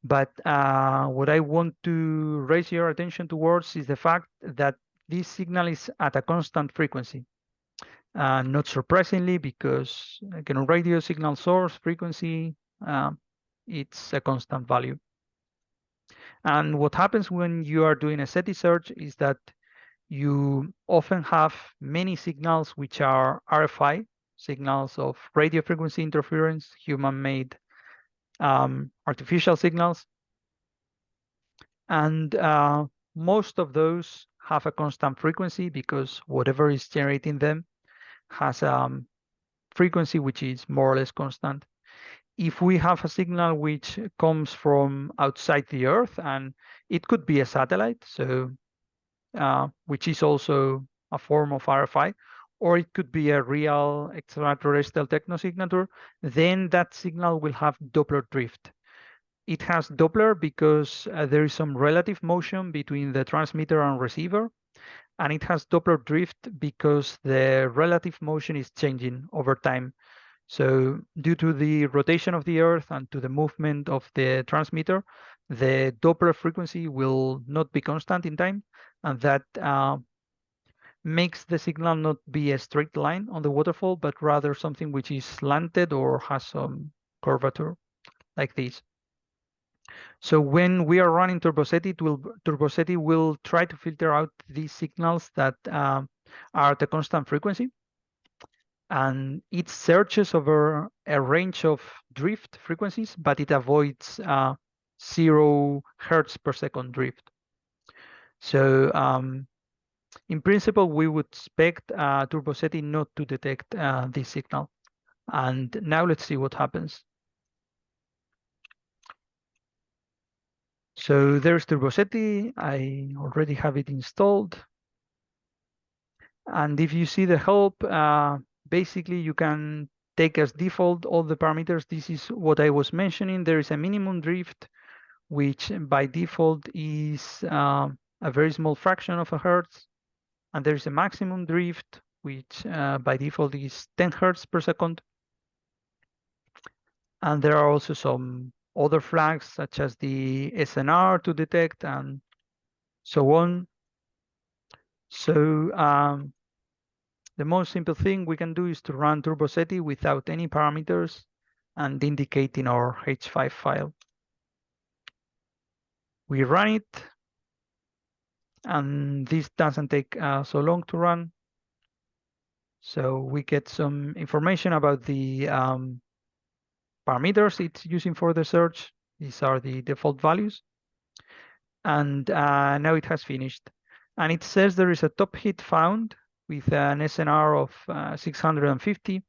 But what I want to raise your attention towards is the fact that this signal is at a constant frequency. Not surprisingly, because GNU radio signal source frequency, it's a constant value. And what happens when you are doing a SETI search is that you often have many signals which are RFI, signals of radio frequency interference, human-made artificial signals. And most of those have a constant frequency because whatever is generating them has a frequency which is more or less constant. If we have a signal which comes from outside the Earth, and it could be a satellite, so which is also a form of RFI, or it could be a real extraterrestrial technosignature, then that signal will have Doppler drift. It has Doppler because there is some relative motion between the transmitter and receiver, and it has Doppler drift because the relative motion is changing over time. So due to the rotation of the Earth and to the movement of the transmitter, the Doppler frequency will not be constant in time, and that makes the signal not be a straight line on the waterfall, but rather something which is slanted or has some curvature like this. So when we are running turboSETI will try to filter out these signals that are at a constant frequency. And it searches over a range of drift frequencies, but it avoids 0 hertz per second drift. So in principle, we would expect turboSETI not to detect this signal. And now let's see what happens. So there's turboSETI. I already have it installed. And if you see the help, basically you can take as default all the parameters. This is what I was mentioning. There is a minimum drift, which by default is a very small fraction of a hertz. And there is a maximum drift, which by default is 10 hertz per second. And there are also some other flags, such as the SNR to detect and so on. So the most simple thing we can do is to run turboSETI without any parameters and indicate in our H5 file. We run it, and this doesn't take so long to run. So we get some information about the parameters it's using for the search. These are the default values. And now it has finished. And it says there is a top hit found with an SNR of 650,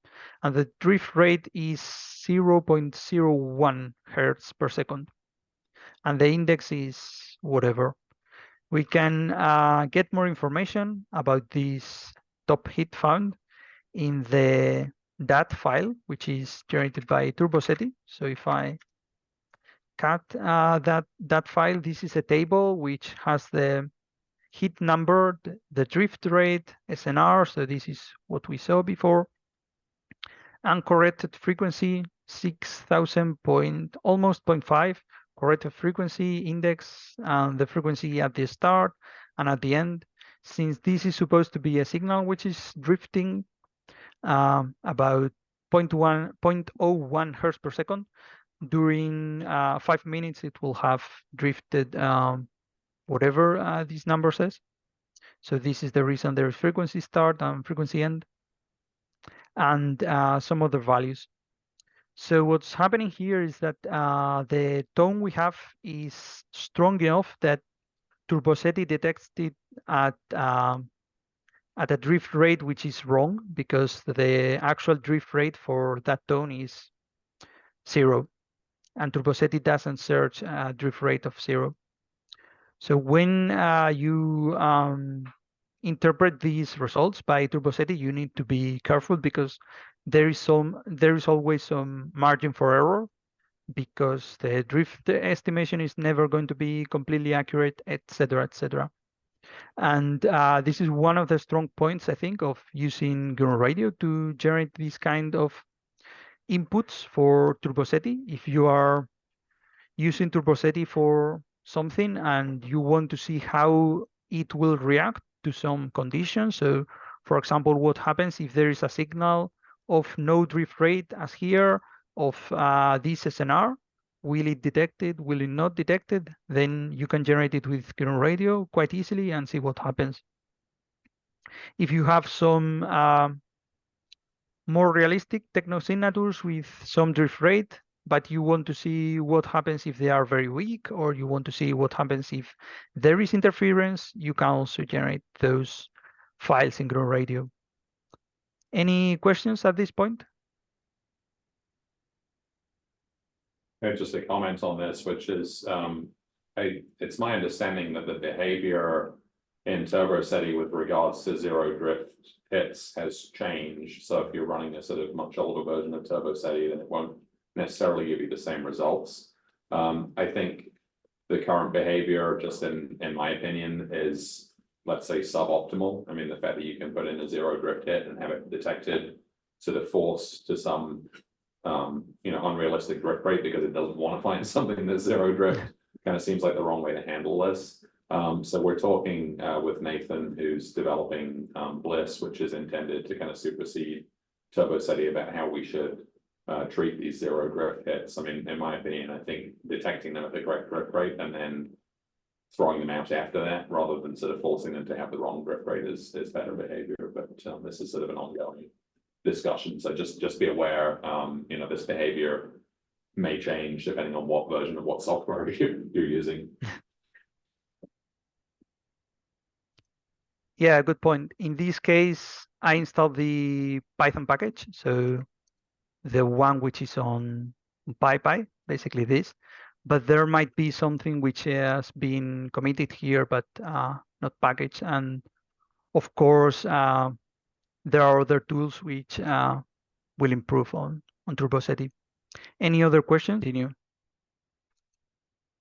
and the drift rate is 0.01 hertz per second. and the index is whatever. We can get more information about this top hit found in the DAT file, which is generated by turboSETI. So if I cut that file, this is a table which has the hit number, the drift rate, SNR, so this is what we saw before, uncorrected frequency, 6,000 almost 0.5, corrected frequency index, and the frequency at the start and at the end. Since this is supposed to be a signal which is drifting about 0.01 hertz per second, during 5 minutes it will have drifted whatever this number says. So this is the reason there is frequency start and frequency end, and some other values. So what's happening here is that the tone we have is strong enough that turboSETI detects it at a drift rate which is wrong, because the actual drift rate for that tone is 0, and turboSETI doesn't search a drift rate of 0. So when you interpret these results by turboSETI, you need to be careful, because there is always some margin for error, because the drift estimation is never going to be completely accurate, etc., etc. And this is one of the strong points, I think, of using GNU Radio to generate these kind of inputs for turboSETI. If you are using turboSETI for something and you want to see how it will react to some conditions. So, for example, what happens if there is a signal of no drift rate as here of this SNR? Will it detect it? Will it not detect it? Then you can generate it with GNU Radio quite easily and see what happens. If you have some more realistic techno signatures with some drift rate, but you want to see what happens if they are very weak, or you want to see what happens if there is interference, you can also generate those files in GNU Radio. Any questions at this point? Just a comment on this, which is, it's my understanding that the behavior in turboSETI with regards to zero drift hits has changed. So if you're running a sort of much older version of turboSETI, then it won't necessarily give you the same results. I think the current behavior, just in my opinion, is, let's say, suboptimal. I mean, the fact that you can put in a zero drift hit and have it detected sort of forced to some unrealistic drift rate because it doesn't want to find something that's zero drift, kind of seems like the wrong way to handle this. So we're talking with Nathan, who's developing Bliss, which is intended to kind of supersede turboSETI, about how we should treat these zero drift hits. I mean, in my opinion, I think detecting them at the correct drift rate and then throwing them out after that, rather than sort of forcing them to have the wrong drift rate, is better behavior. But this is sort of an ongoing discussion. So just be aware, this behavior may change depending on what version of what software you're using. Yeah, good point. In this case, I installed the Python package, so the one which is on PyPy, basically this. But there might be something which has been committed here, but not packaged. And of course, there are other tools which will improve on turboSETI. Any other questions? Continue.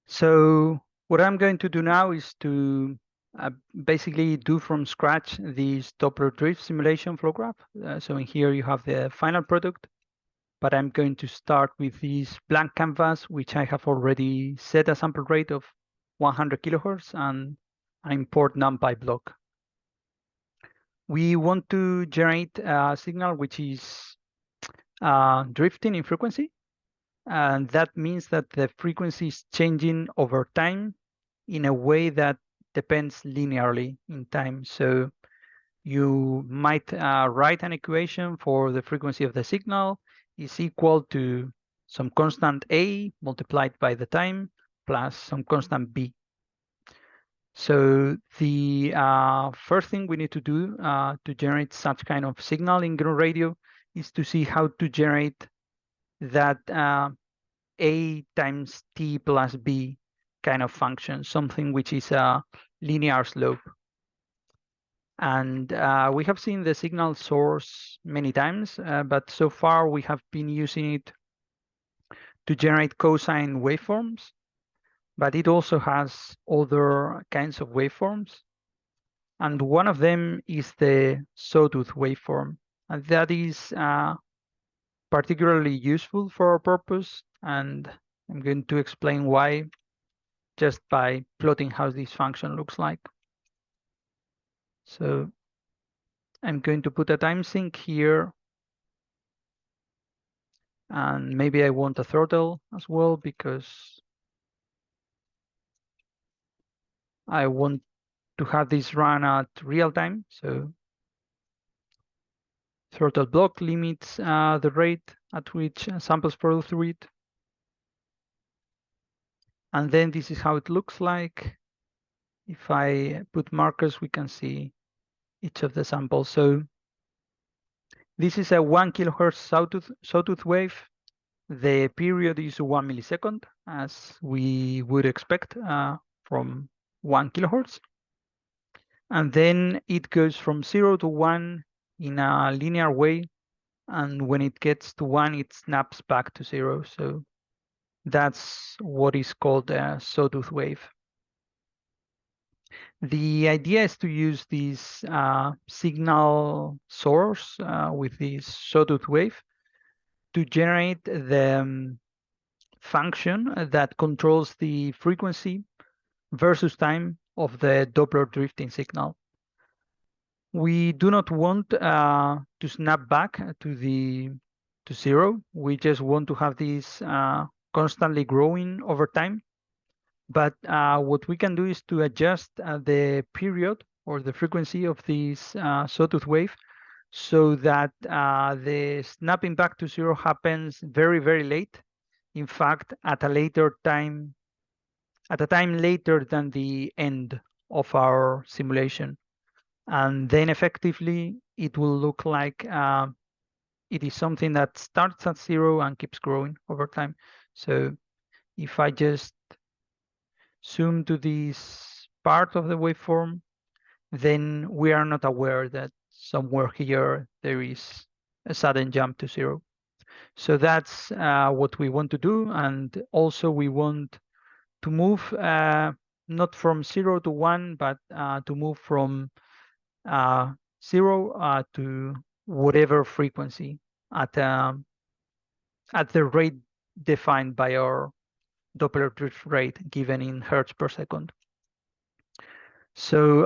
So what I'm going to do now is to basically do from scratch this Doppler drift simulation flow graph. So in here you have the final product, but I'm going to start with this blank canvas, which I have already set a sample rate of 100 kilohertz and an import NumPy block. We want to generate a signal which is drifting in frequency. And that means that the frequency is changing over time in a way that depends linearly in time. So you might write an equation for the frequency of the signal is equal to some constant A multiplied by the time plus some constant B. So the first thing we need to do to generate such kind of signal in GNU Radio is to see how to generate that A times T plus B kind of function, something which is a linear slope. And we have seen the signal source many times, but so far we have been using it to generate cosine waveforms, but it also has other kinds of waveforms. And one of them is the sawtooth waveform. And that is particularly useful for our purpose. And I'm going to explain why just by plotting how this function looks like. So I'm going to put a time sink here. And maybe I want a throttle as well, because I want to have this run at real time. So throttle block limits the rate at which samples flow through it. And then this is how it looks like. If I put markers, we can see each of the samples. So this is a 1 kilohertz sawtooth wave. The period is 1 millisecond, as we would expect from 1 kilohertz. And then it goes from 0 to 1 in a linear way. And when it gets to 1, it snaps back to 0. So that's what is called a sawtooth wave. The idea is to use this signal source with this sawtooth wave to generate the function that controls the frequency versus time of the Doppler drifting signal. We do not want to snap back to 0. We just want to have this constantly growing over time. But what we can do is to adjust the period or the frequency of this sawtooth wave so that the snapping back to 0 happens very, very late. In fact, at a time later than the end of our simulation. And then effectively, it will look like it is something that starts at 0 and keeps growing over time. So if I just zoom to this part of the waveform, then we are not aware that somewhere here there is a sudden jump to 0. So that's what we want to do. And also we want to move not from 0 to 1, but to move from 0 to whatever frequency at the rate defined by our Doppler drift rate given in hertz per second. So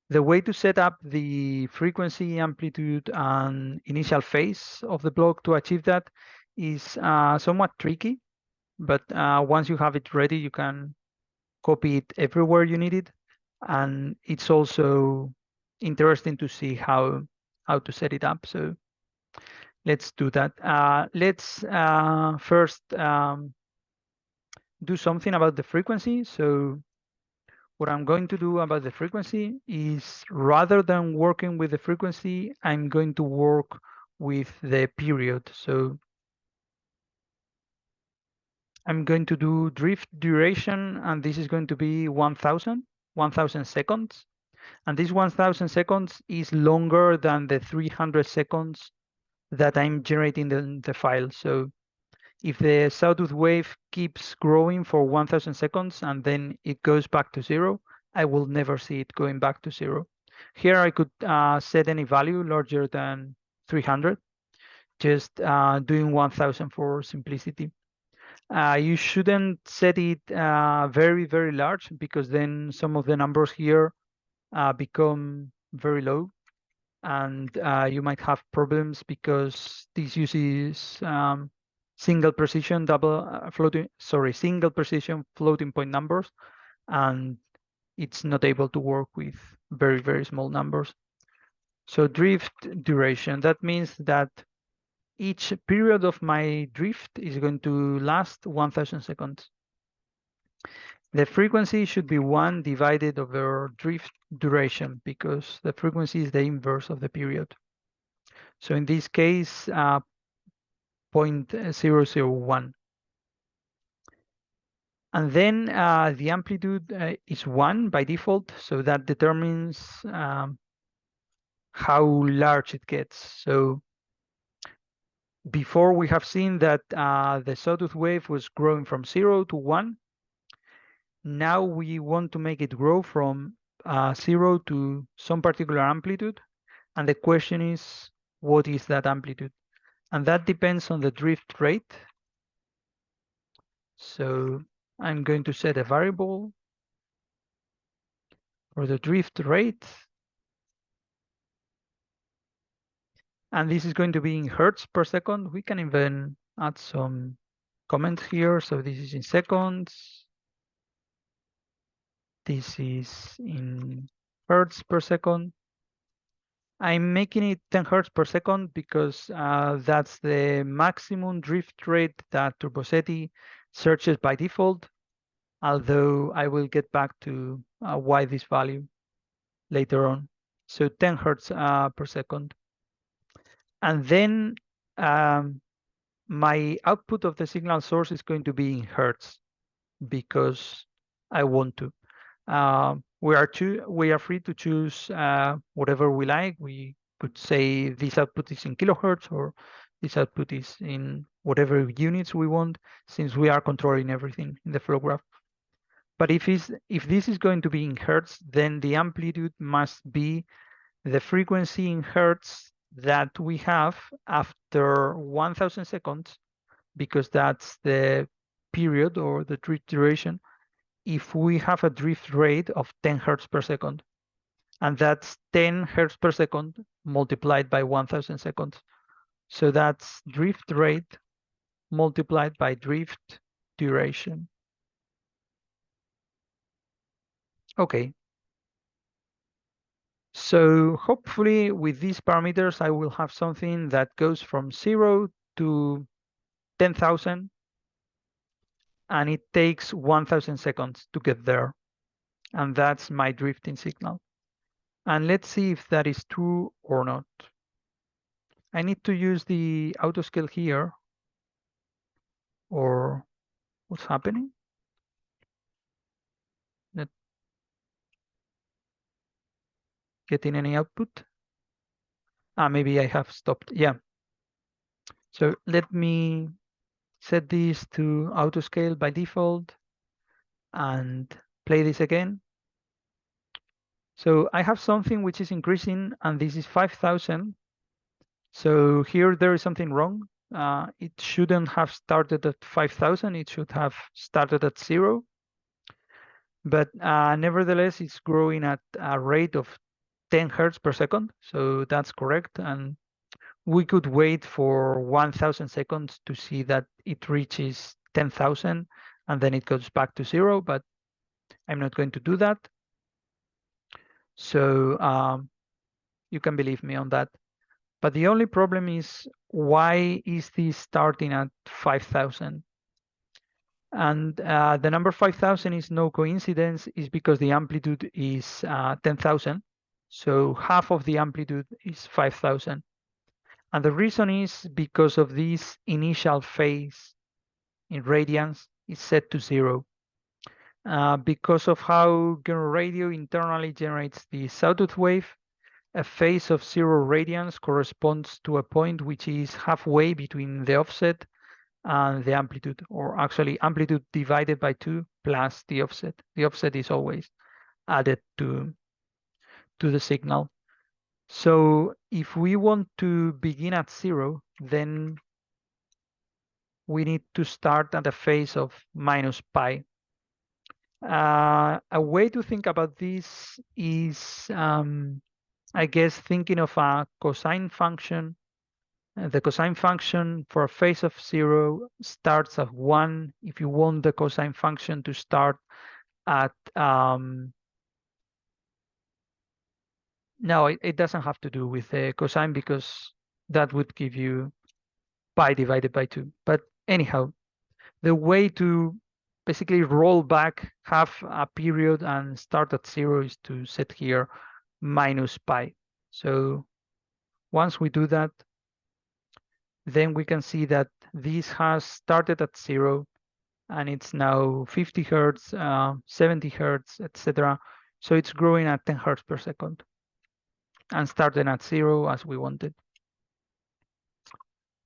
the way to set up the frequency, amplitude, and initial phase of the block to achieve that is somewhat tricky. But once you have it ready, you can copy it everywhere you need it. And it's also interesting to see how to set it up. So let's do that. Let's first do something about the frequency. So what I'm going to do about the frequency is, rather than working with the frequency, I'm going to work with the period. So I'm going to do drift duration, and this is going to be 1000 seconds. And this 1000 seconds is longer than the 300 seconds that I'm generating in the file. So if the sawtooth wave keeps growing for 1000 seconds and then it goes back to 0, I will never see it going back to 0. Here I could set any value larger than 300, just doing 1000 for simplicity. You shouldn't set it very, very large, because then some of the numbers here become very low, and you might have problems because this uses single precision floating point numbers, and it's not able to work with very, very small numbers. So drift duration, that means that each period of my drift is going to last 1000 seconds. The frequency should be 1 divided over drift duration, because the frequency is the inverse of the period. So in this case, 0.001. And then the amplitude is 1 by default, so that determines how large it gets. So before we have seen that the sawtooth wave was growing from 0 to 1. Now we want to make it grow from 0 to some particular amplitude. And the question is, what is that amplitude? And that depends on the drift rate. So I'm going to set a variable for the drift rate. And this is going to be in hertz per second. We can even add some comments here. So this is in seconds. This is in hertz per second. I'm making it 10 hertz per second because that's the maximum drift rate that turboSETI searches by default, although I will get back to why this value later on. So 10 hertz per second. And then my output of the signal source is going to be in hertz because I want to. We are free to choose whatever we like. We could say this output is in kilohertz or this output is in whatever units we want, since we are controlling everything in the flow graph. But if this is going to be in hertz, then the amplitude must be the frequency in hertz that we have after 1000 seconds, because that's the period or the drift duration, if we have a drift rate of 10 hertz per second. And that's 10 hertz per second multiplied by 1000 seconds. So that's drift rate multiplied by drift duration. Okay. So hopefully with these parameters, I will have something that goes from 0 to 10,000. And it takes 1000 seconds to get there. And that's my drifting signal. And let's see if that is true or not. I need to use the autoscale here, or what's happening? Not getting any output. Maybe I have stopped. Yeah. So let me set this to autoscale by default and play this again. So I have something which is increasing, and this is 5,000. So here there is something wrong. It shouldn't have started at 5,000. It should have started at 0. But nevertheless, it's growing at a rate of 10 hertz per second. So that's correct. And we could wait for 1000 seconds to see that it reaches 10,000 and then it goes back to 0, but I'm not going to do that. So you can believe me on that. But the only problem is, why is this starting at 5,000? And the number 5,000 is no coincidence, is because the amplitude is 10,000. So half of the amplitude is 5,000. And the reason is because of this initial phase in radians is set to 0. Because of how GNU radio internally generates the sawtooth wave, a phase of 0 radians corresponds to a point which is halfway between the offset and the amplitude, or actually amplitude divided by 2 plus the offset. The offset is always added to the signal. So if we want to begin at 0, then we need to start at a phase of minus pi. A way to think about this is, I guess, thinking of a cosine function. The cosine function for a phase of 0 starts at 1. If you want the cosine function to start at, no, it doesn't have to do with the cosine, because that would give you pi divided by 2. But anyhow, the way to basically roll back half a period and start at 0 is to set here minus pi. So once we do that, then we can see that this has started at 0 and it's now 50 hertz, 70 hertz, etc. So it's growing at 10 hertz per second and starting at 0 as we wanted.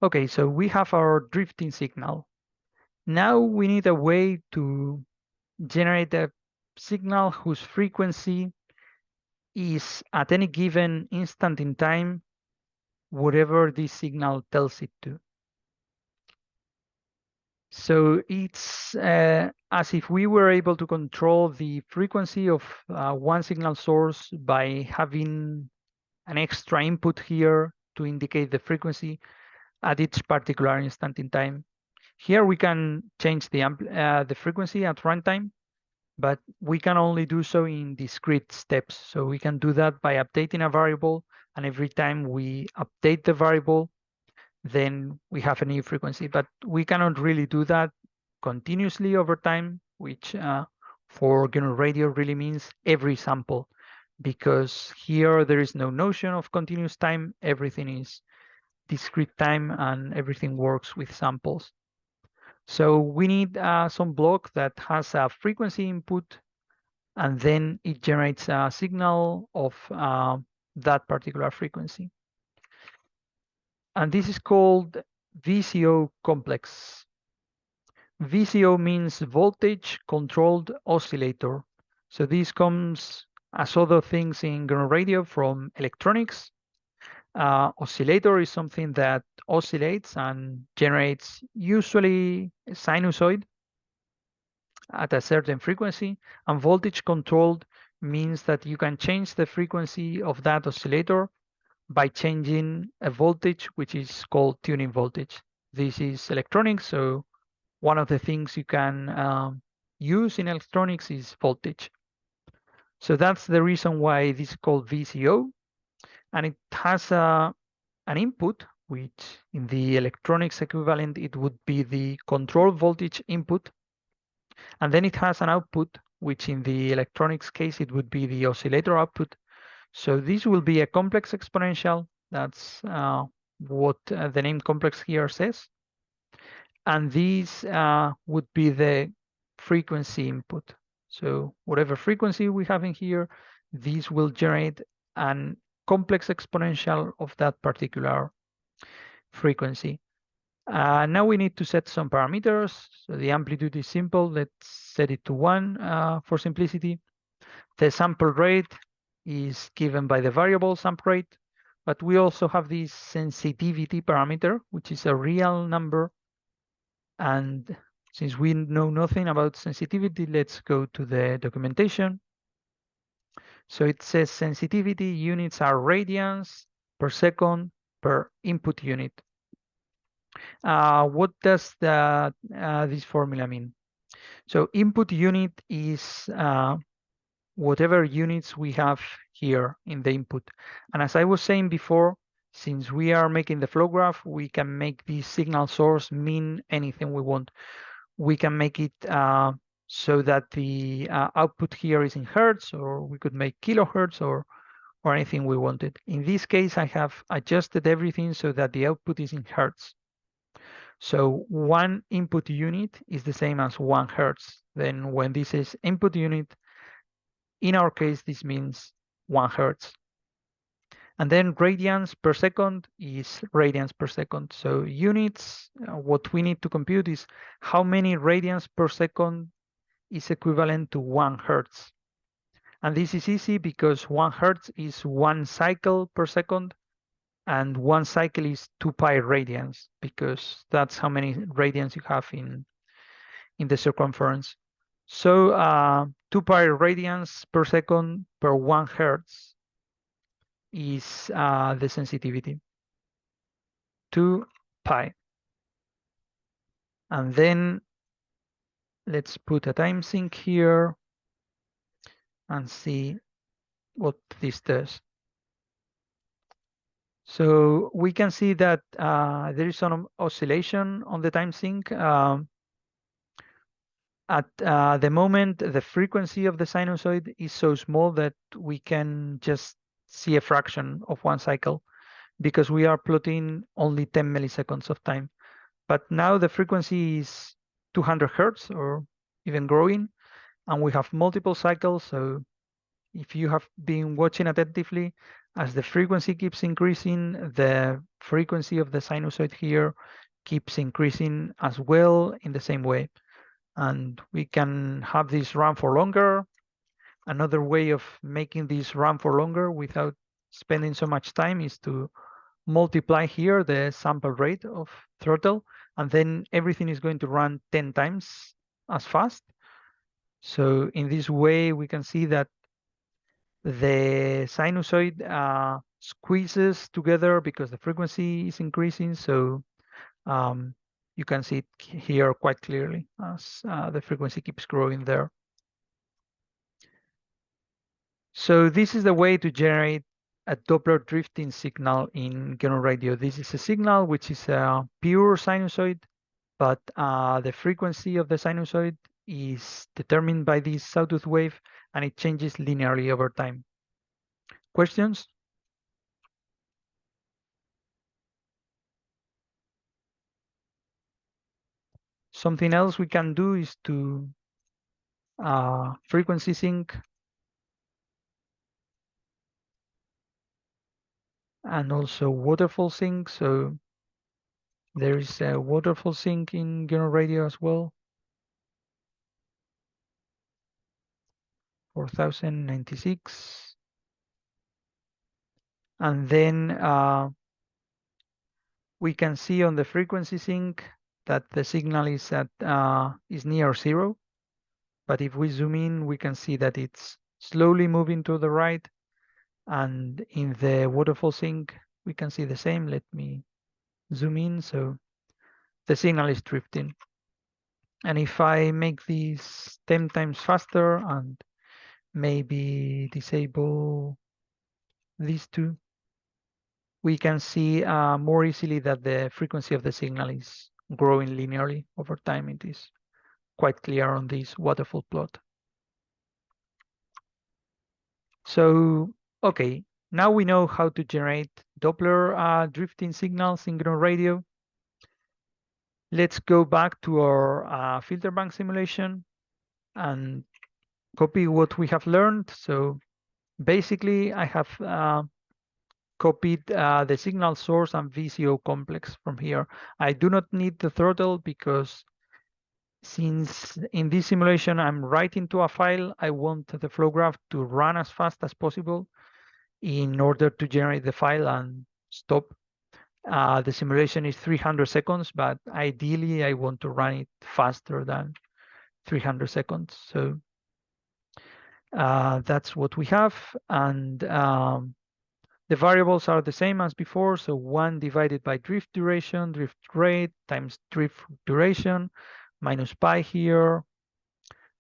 Okay, so we have our drifting signal. Now we need a way to generate a signal whose frequency is at any given instant in time, whatever this signal tells it to. So it's as if we were able to control the frequency of one signal source by having an extra input here to indicate the frequency at each particular instant in time. Here we can change the frequency at runtime, but we can only do so in discrete steps. So we can do that by updating a variable, and every time we update the variable, then we have a new frequency. But we cannot really do that continuously over time, which for GNU radio really means every sample, because here there is no notion of continuous time. Everything is discrete time and everything works with samples. So we need some block that has a frequency input, and then it generates a signal of that particular frequency. And this is called VCO complex. VCO means voltage controlled oscillator. So this comes as other things in GNU radio from electronics. Oscillator is something that oscillates and generates usually a sinusoid at a certain frequency, and voltage controlled means that you can change the frequency of that oscillator by changing a voltage, which is called tuning voltage. This is electronics, so one of the things you can use in electronics is voltage. So that's the reason why this is called VCO, and it has an input, which in the electronics equivalent, it would be the control voltage input. And then it has an output, which in the electronics case, it would be the oscillator output. So this will be a complex exponential. That's what the name complex here says. And these would be the frequency input. So whatever frequency we have in here, these will generate an complex exponential of that particular frequency. Now we need to set some parameters. So the amplitude is simple. Let's set it to 1 for simplicity. The sample rate is given by the variable sample rate, but we also have this sensitivity parameter, which is a real number. And since we know nothing about sensitivity, let's go to the documentation. So it says sensitivity units are radians per second per input unit. What does this formula mean? So input unit is whatever units we have here in the input. And as I was saying before, since we are making the flow graph, we can make this signal source mean anything we want. We can make it so that the output here is in hertz, or we could make kilohertz or anything we wanted. In this case, I have adjusted everything so that the output is in hertz. So 1 input unit is the same as 1 hertz. Then when this is input unit, in our case, this means 1 hertz. And then radians per second is radians per second. So units, what we need to compute is how many radians per second is equivalent to 1 hertz. And this is easy because 1 hertz is 1 cycle per second, and 1 cycle is 2 pi radians, because that's how many radians you have in the circumference. So 2 pi radians per second per 1 hertz is the sensitivity, 2 pi. And then let's put a time sink here and see what this does. So we can see that there is some oscillation on the time sink. At the moment, the frequency of the sinusoid is so small that we can just see a fraction of 1 cycle because we are plotting only 10 milliseconds of time. But now the frequency is 200 Hertz or even growing, and we have multiple cycles. So if you have been watching attentively, as the frequency keeps increasing, the frequency of the sinusoid here keeps increasing as well in the same way. And we can have this run for longer. Another way of making this run for longer without spending so much time is to multiply here the sample rate of throttle, and then everything is going to run 10 times as fast. So in this way, we can see that the sinusoid squeezes together because the frequency is increasing. So you can see it here quite clearly as the frequency keeps growing there. So this is the way to generate a Doppler drifting signal in GNU radio. This is a signal which is a pure sinusoid, but the frequency of the sinusoid is determined by this sawtooth wave, and it changes linearly over time. Questions? Something else we can do is to frequency sync and also waterfall sync. So there is a waterfall sync in GNU radio as well. 4096. And then we can see on the frequency sync that the signal is at is near 0. But if we zoom in, we can see that it's slowly moving to the right. And in the waterfall sync, we can see the same. Let me zoom in. So the signal is drifting. And if I make this 10 times faster and maybe disable these two, we can see more easily that the frequency of the signal is growing linearly over time. It is quite clear on this waterfall plot. So, okay, now we know how to generate Doppler drifting signals in GNU radio. Let's go back to our Filterbank simulation and copy what we have learned. So basically, I have copied the signal source and VCO complex from here. I do not need the throttle because since in this simulation I'm writing to a file, I want the flow graph to run as fast as possible in order to generate the file and stop. The simulation is 300 seconds, but ideally I want to run it faster than 300 seconds. So that's what we have. And the variables are the same as before. So 1 divided by drift duration, drift rate times drift duration, minus pi here.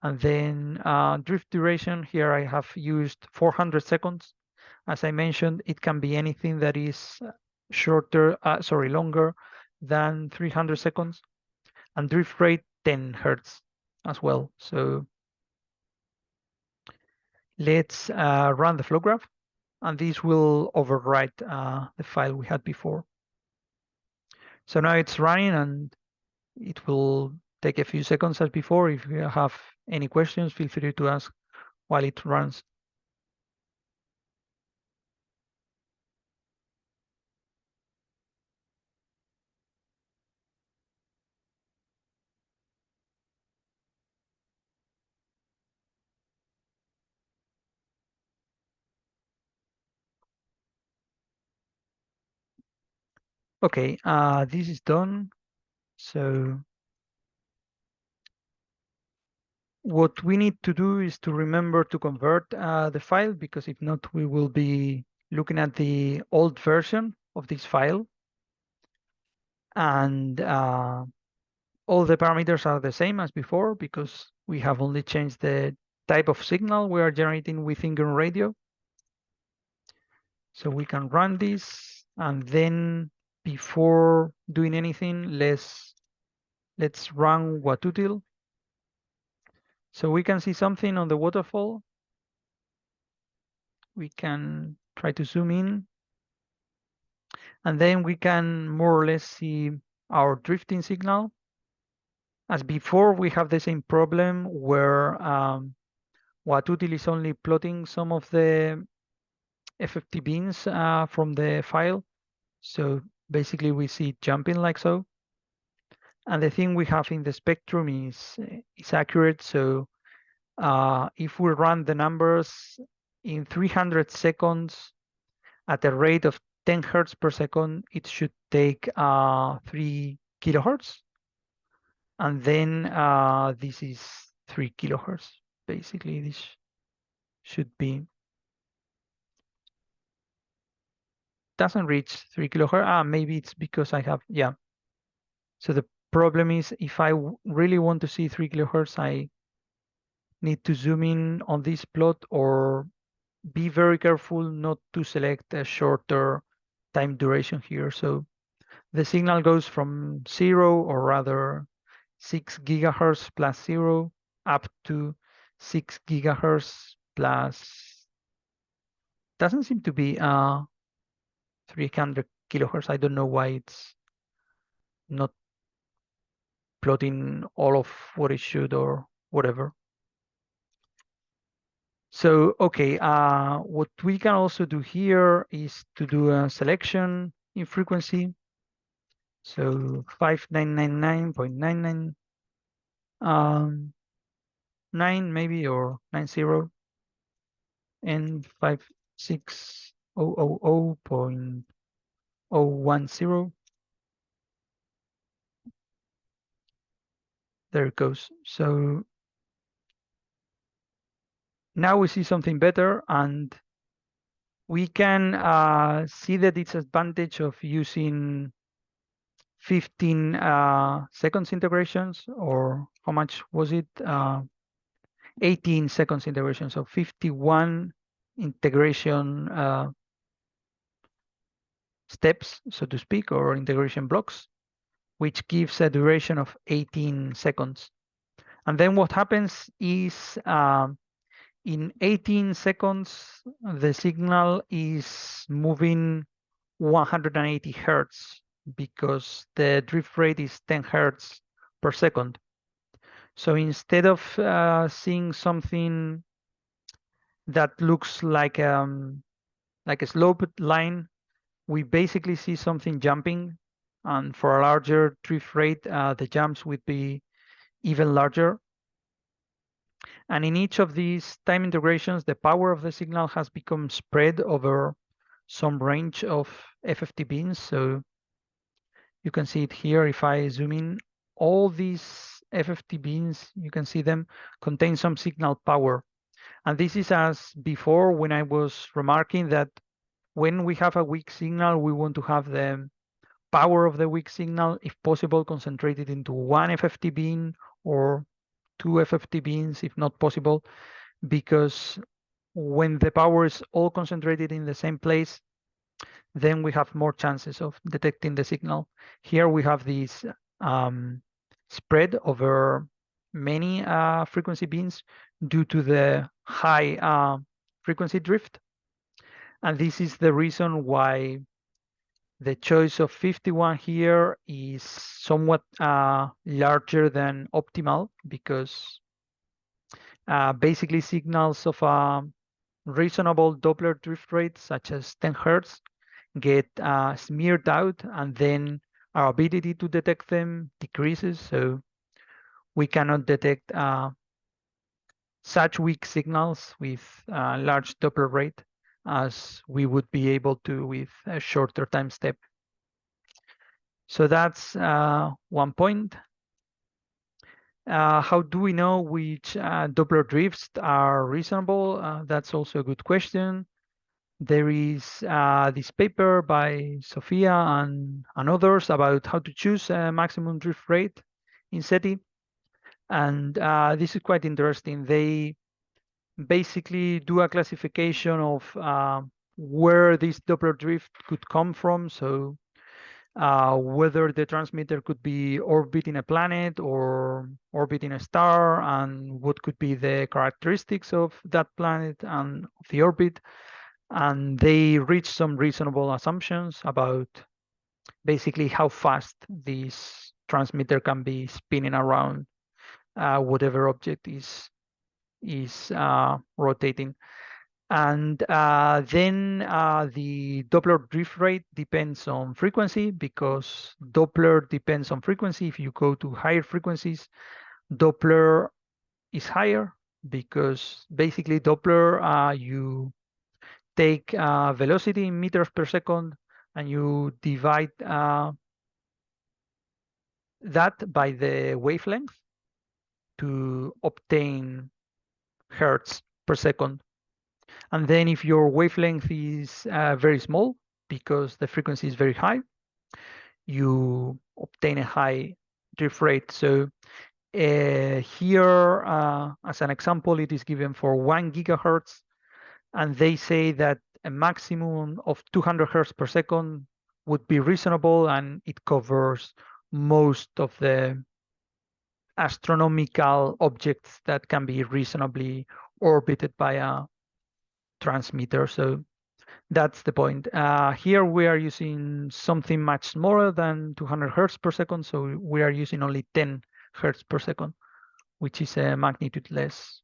And then drift duration here, I have used 400 seconds. As I mentioned, it can be anything that is longer than 300 seconds. And drift rate 10 Hertz as well. So let's run the flow graph, and this will overwrite the file we had before. So now it's running, and it will take a few seconds as before. If you have any questions, feel free to ask while it runs. Okay, this is done. So what we need to do is to remember to convert the file, because if not, we will be looking at the old version of this file. And all the parameters are the same as before because we have only changed the type of signal we are generating within GNU radio. So we can run this, and then before doing anything, let's run watutil. So we can see something on the waterfall. We can try to zoom in, and then we can more or less see our drifting signal. As before, we have the same problem where Watutil is only plotting some of the FFT beans from the file. So basically we see it jumping like so. And the thing we have in the spectrum is accurate. So if we run the numbers in 300 seconds at a rate of 10 hertz per second, it should take 3 kilohertz. And then this is 3 kilohertz. Basically, this should be, doesn't reach 3 kilohertz. Maybe it's because I have, yeah. So the problem is if I really want to see 3 kilohertz, I need to zoom in on this plot or be very careful not to select a shorter time duration here. So the signal goes from 0, or rather 6 gigahertz plus 0 up to 6 gigahertz plus, doesn't seem to be 300 kilohertz. I don't know why it's not plotting all of what it should or whatever. So, okay, what we can also do here is to do a selection in frequency. So 5999.99 9 maybe, or 90, and 56000.010. There it goes. So now we see something better, and we can see the disadvantage of using 15 seconds integrations, or how much was it? 18 seconds integration, so 51 integration steps, so to speak, or integration blocks, which gives a duration of 18 seconds. And then what happens is in 18 seconds, the signal is moving 180 hertz because the drift rate is 10 hertz per second. So instead of seeing something that looks like a sloped line, we basically see something jumping. And for a larger drift rate, the jumps would be even larger. And in each of these time integrations, the power of the signal has become spread over some range of FFT beans. So you can see it here. If I zoom in, all these FFT beans, you can see them contain some signal power. And this is as before when I was remarking that when we have a weak signal, we want to have the power of the weak signal, if possible, concentrated into one FFT bean or 2 FFT beans, if not possible, because when the power is all concentrated in the same place, then we have more chances of detecting the signal. Here we have this spread over many frequency beans due to the high frequency drift. And this is the reason why the choice of 51 here is somewhat larger than optimal, because basically signals of a reasonable Doppler drift rate, such as 10 hertz, get smeared out, and then our ability to detect them decreases. So we cannot detect such weak signals with a large Doppler rate as we would be able to with a shorter time step. So that's one point. How do we know which Doppler drifts are reasonable? That's also a good question. There is this paper by Sophia and others about how to choose a maximum drift rate in SETI. And this is quite interesting. They basically do a classification of where this Doppler drift could come from. So whether the transmitter could be orbiting a planet or orbiting a star, and what could be the characteristics of that planet and of the orbit. And they reach some reasonable assumptions about basically how fast this transmitter can be spinning around whatever object is rotating. And then the Doppler drift rate depends on frequency, because Doppler depends on frequency. If you go to higher frequencies, Doppler is higher, because basically Doppler, you take velocity in meters per second and you divide that by the wavelength to obtain hertz per second. And then if your wavelength is very small, because the frequency is very high, you obtain a high drift rate. So here, as an example, it is given for 1 gigahertz, and they say that a maximum of 200 hertz per second would be reasonable, and it covers most of the astronomical objects that can be reasonably orbited by a transmitter. So that's the point. Here we are using something much smaller than 200 hertz per second. So we are using only 10 hertz per second, which is a magnitude less.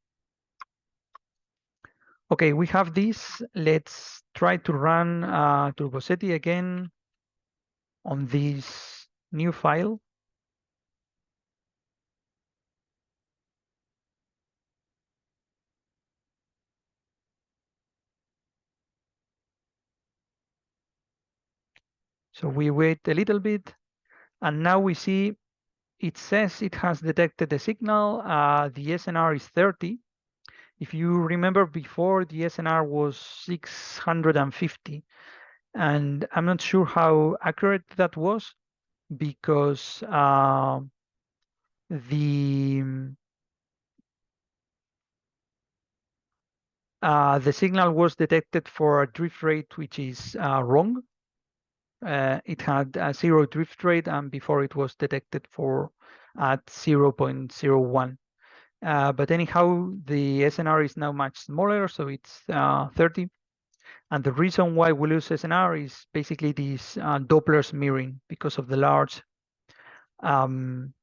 Okay, we have this. Let's try to run turboSETI again on this new file. So we wait a little bit, and now we see it says it has detected a signal. The SNR is 30. If you remember before, the SNR was 650. And I'm not sure how accurate that was, because the signal was detected for a drift rate which is wrong. It had a 0 drift rate, and before it was detected for at 0.01. But anyhow, the SNR is now much smaller, so it's 30. And the reason why we lose SNR is basically this Doppler smearing, because of the large time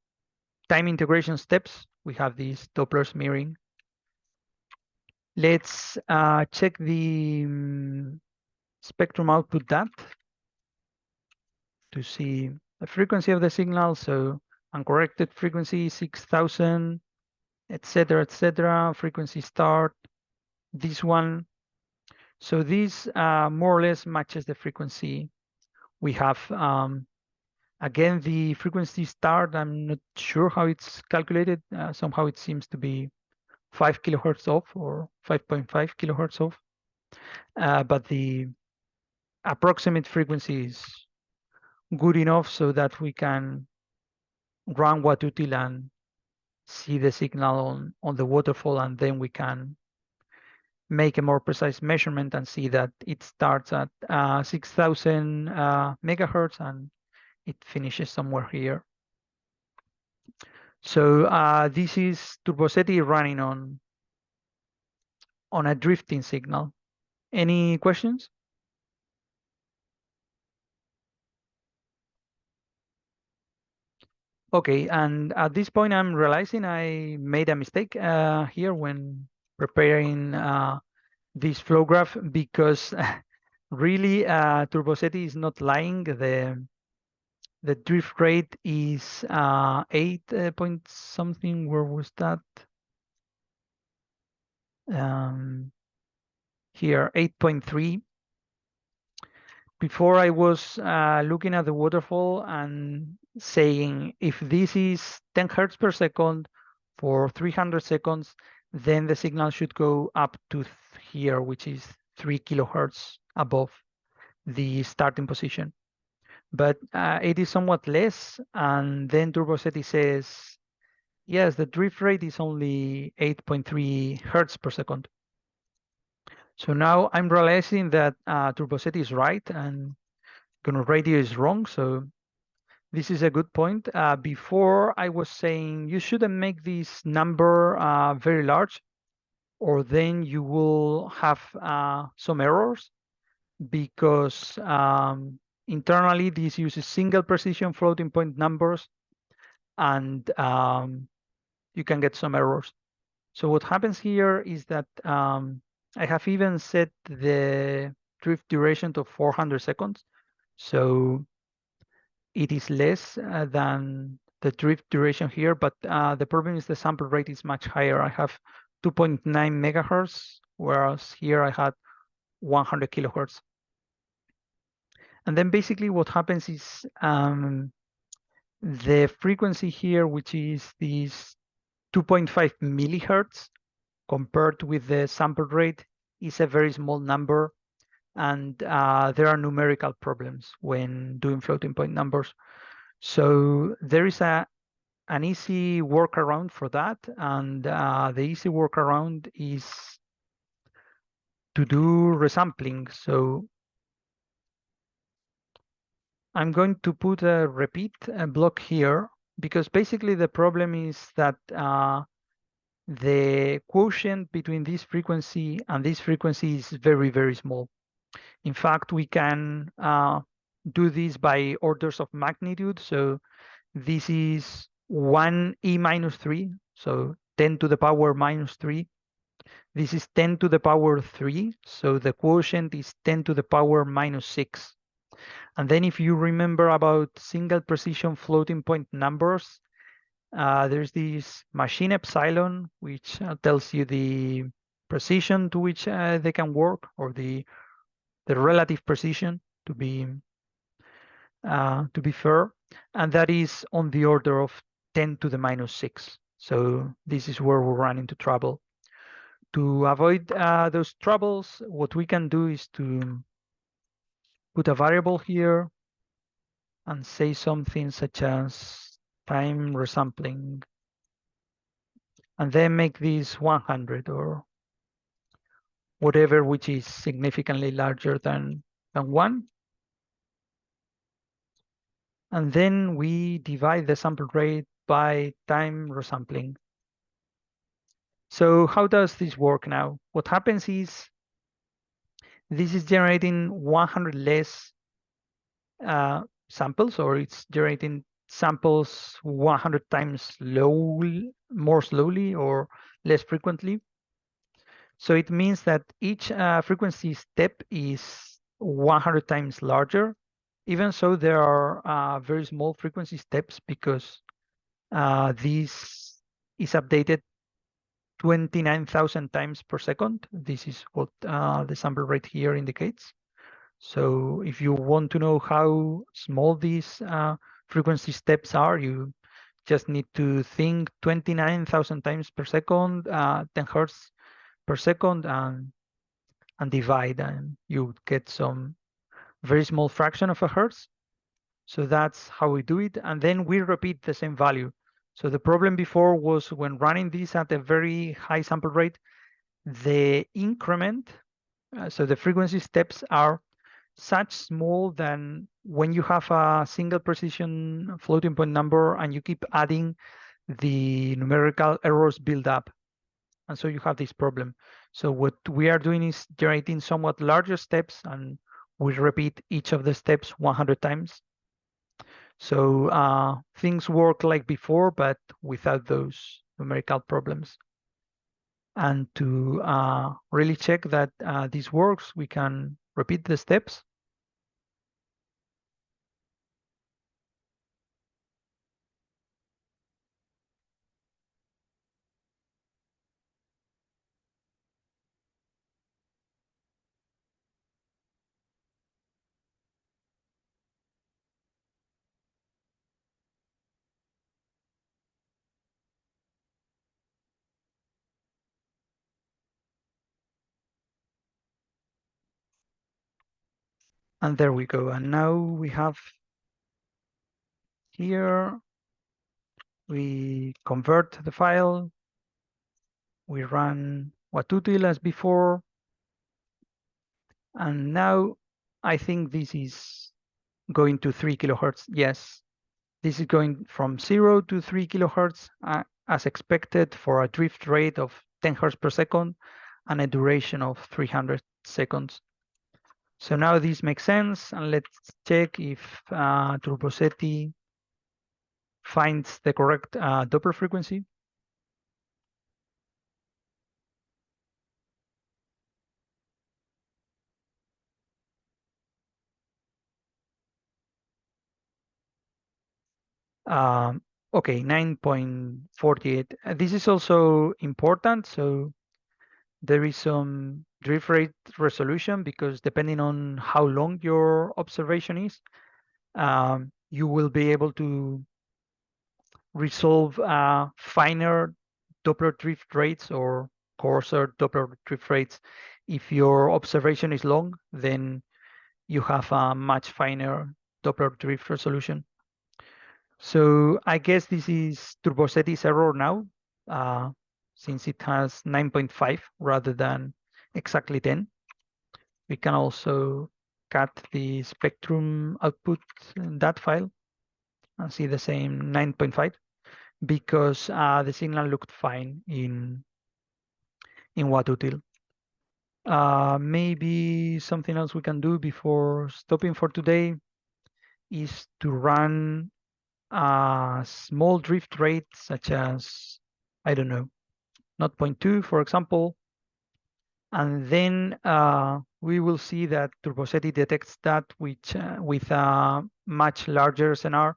integration steps. We have this Doppler smearing. Let's check the spectrum output data to see the frequency of the signal. So uncorrected frequency 6000, etc. Frequency start, this one. So this more or less matches the frequency we have. Again, the frequency start, I'm not sure how it's calculated. Somehow it seems to be 5 kilohertz off or 5.5 kilohertz off. But the approximate frequency is good enough so that we can run Watutil and see the signal on the waterfall, and then we can make a more precise measurement and see that it starts at 6,000 megahertz and it finishes somewhere here. So this is turboSETI running on a drifting signal. Any questions? Okay, and at this point, I'm realizing I made a mistake here when preparing this flow graph, because really turboSETI is not lying. The drift rate is 8 point something. Where was that? Here, 8.3. Before I was looking at the waterfall and saying, if this is 10 hertz per second for 300 seconds, then the signal should go up to here, which is 3 kilohertz above the starting position. But it is somewhat less, and then turboSETI says, yes, the drift rate is only 8.3 hertz per second. So now I'm realizing that turboSETI is right and GNU radio is wrong. So this is a good point. Before I was saying you shouldn't make this number very large, or then you will have some errors, because internally this uses single precision floating point numbers, and you can get some errors. So what happens here is that I have even set the drift duration to 400 seconds. So it is less than the drift duration here, but the problem is the sample rate is much higher. I have 2.9 megahertz, whereas here I had 100 kilohertz. And then basically what happens is the frequency here, which is this 2.5 millihertz, compared with the sample rate, is a very small number. And there are numerical problems when doing floating point numbers. So there is an easy workaround for that. And the easy workaround is to do resampling. So I'm going to put a repeat block here, because basically the problem is that the quotient between this frequency and this frequency is very, very small. In fact, we can do this by orders of magnitude. So this is 1e minus 3, so 10 to the power minus 3. This is 10 to the power 3, so the quotient is 10 to the power minus 6. And then if you remember about single precision floating point numbers, there's this machine epsilon, which tells you the precision to which they can work, or the relative precision, to be fair, and that is on the order of 10 to the minus 6. So this is where we run into trouble. To avoid those troubles, what we can do is to put a variable here and say something such as time resampling, and then make this 100 or whatever, which is significantly larger than 1. And then we divide the sample rate by time resampling. So how does this work now? What happens is this is generating 100 less samples, or it's generating samples 100 times more slowly or less frequently. So it means that each frequency step is 100 times larger. Even so, there are very small frequency steps, because this is updated 29,000 times per second. This is what the sample rate here indicates. So if you want to know how small these frequency steps are, you just need to think 29,000 times per second, 10 hertz per second, and divide, and you get some very small fraction of a hertz. So that's how we do it. And then we repeat the same value. So the problem before was when running this at a very high sample rate, the increment, so the frequency steps are such small than when you have a single precision floating point number and you keep adding, the numerical errors build up. And so you have this problem. So what we are doing is generating somewhat larger steps, and we repeat each of the steps 100 times. So things work like before, but without those numerical problems. And to really check that this works, we can repeat the steps. And there we go. And now we have here, we convert the file. We run watutil as before. And now I think this is going to 3 kilohertz. Yes, this is going from 0 to 3 kilohertz as expected, for a drift rate of 10 hertz per second and a duration of 300 seconds. So now this makes sense, and let's check if turboSETI finds the correct Doppler frequency. Okay, 9.48. This is also important. So there is some drift rate resolution because depending on how long your observation is, you will be able to resolve finer Doppler drift rates or coarser Doppler drift rates. If your observation is long, then you have a much finer Doppler drift resolution. So I guess this is turboSETI's error now, since it has 9.5 rather than exactly 10. We can also cut the spectrum output in that file and see the same 9.5 because the signal looked fine in Watutil. Maybe something else we can do before stopping for today is to run a small drift rate such as, I don't know, 0.2, for example. And then we will see that turboSETI detects that with a much larger SNR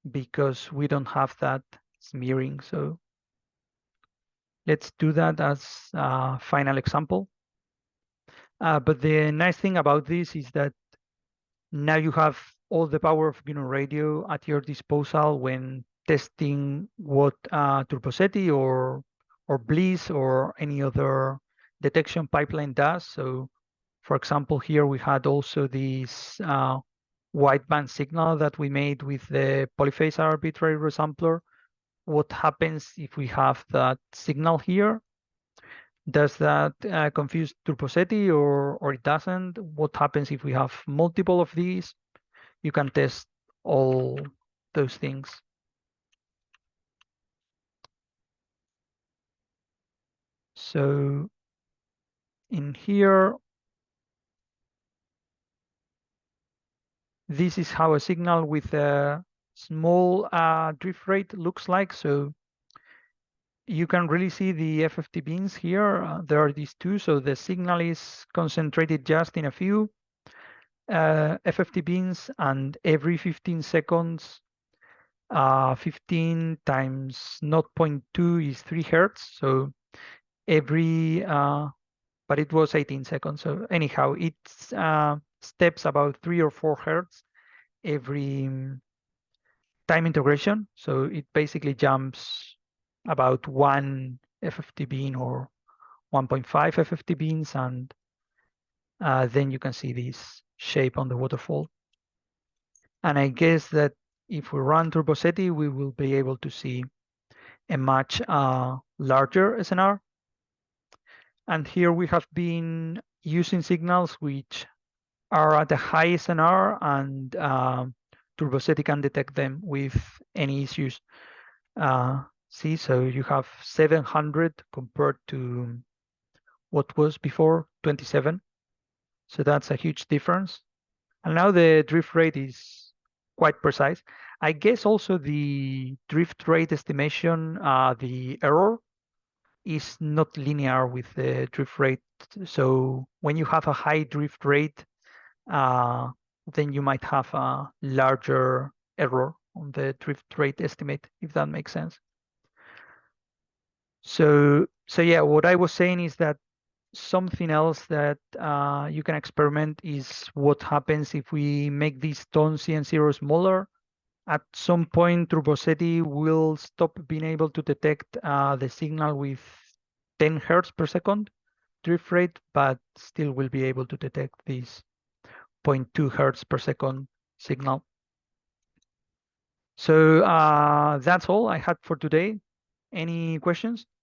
because we don't have that smearing. So let's do that as a final example. But the nice thing about this is that now you have all the power of GNU Radio at your disposal when testing what turboSETI or Bliss or any other detection pipeline does. So for example, here we had also this wideband signal that we made with the polyphase arbitrary resampler. What happens if we have that signal here? Does that confuse turboSETI or it doesn't? What happens if we have multiple of these? You can test all those things. So in here, this is how a signal with a small drift rate looks like. So you can really see the FFT beams here. There are these two. So the signal is concentrated just in a few FFT beams, and every 15 seconds, 15 times 0.2 is 3 hertz. So every, but it was 18 seconds. So anyhow, it steps about 3 or 4 hertz every time integration. So it basically jumps about 1 FFT beam or 1.5 FFT beams, and then you can see this shape on the waterfall. And I guess that if we run turboSETI, we will be able to see a much larger SNR. And here we have been using signals which are at a high SNR, and turboSETI can detect them with any issues. See, so you have 700 compared to what was before, 27. So that's a huge difference. And now the drift rate is quite precise. I guess also the drift rate estimation, the error is not linear with the drift rate. So when you have a high drift rate, then you might have a larger error on the drift rate estimate, if that makes sense. So yeah, what I was saying is that something else that you can experiment is what happens if we make this tone CN0 smaller. At some point, turboSETI will stop being able to detect the signal with 10 hertz per second drift rate, but still will be able to detect this 0.2 hertz per second signal. So that's all I had for today. Any questions?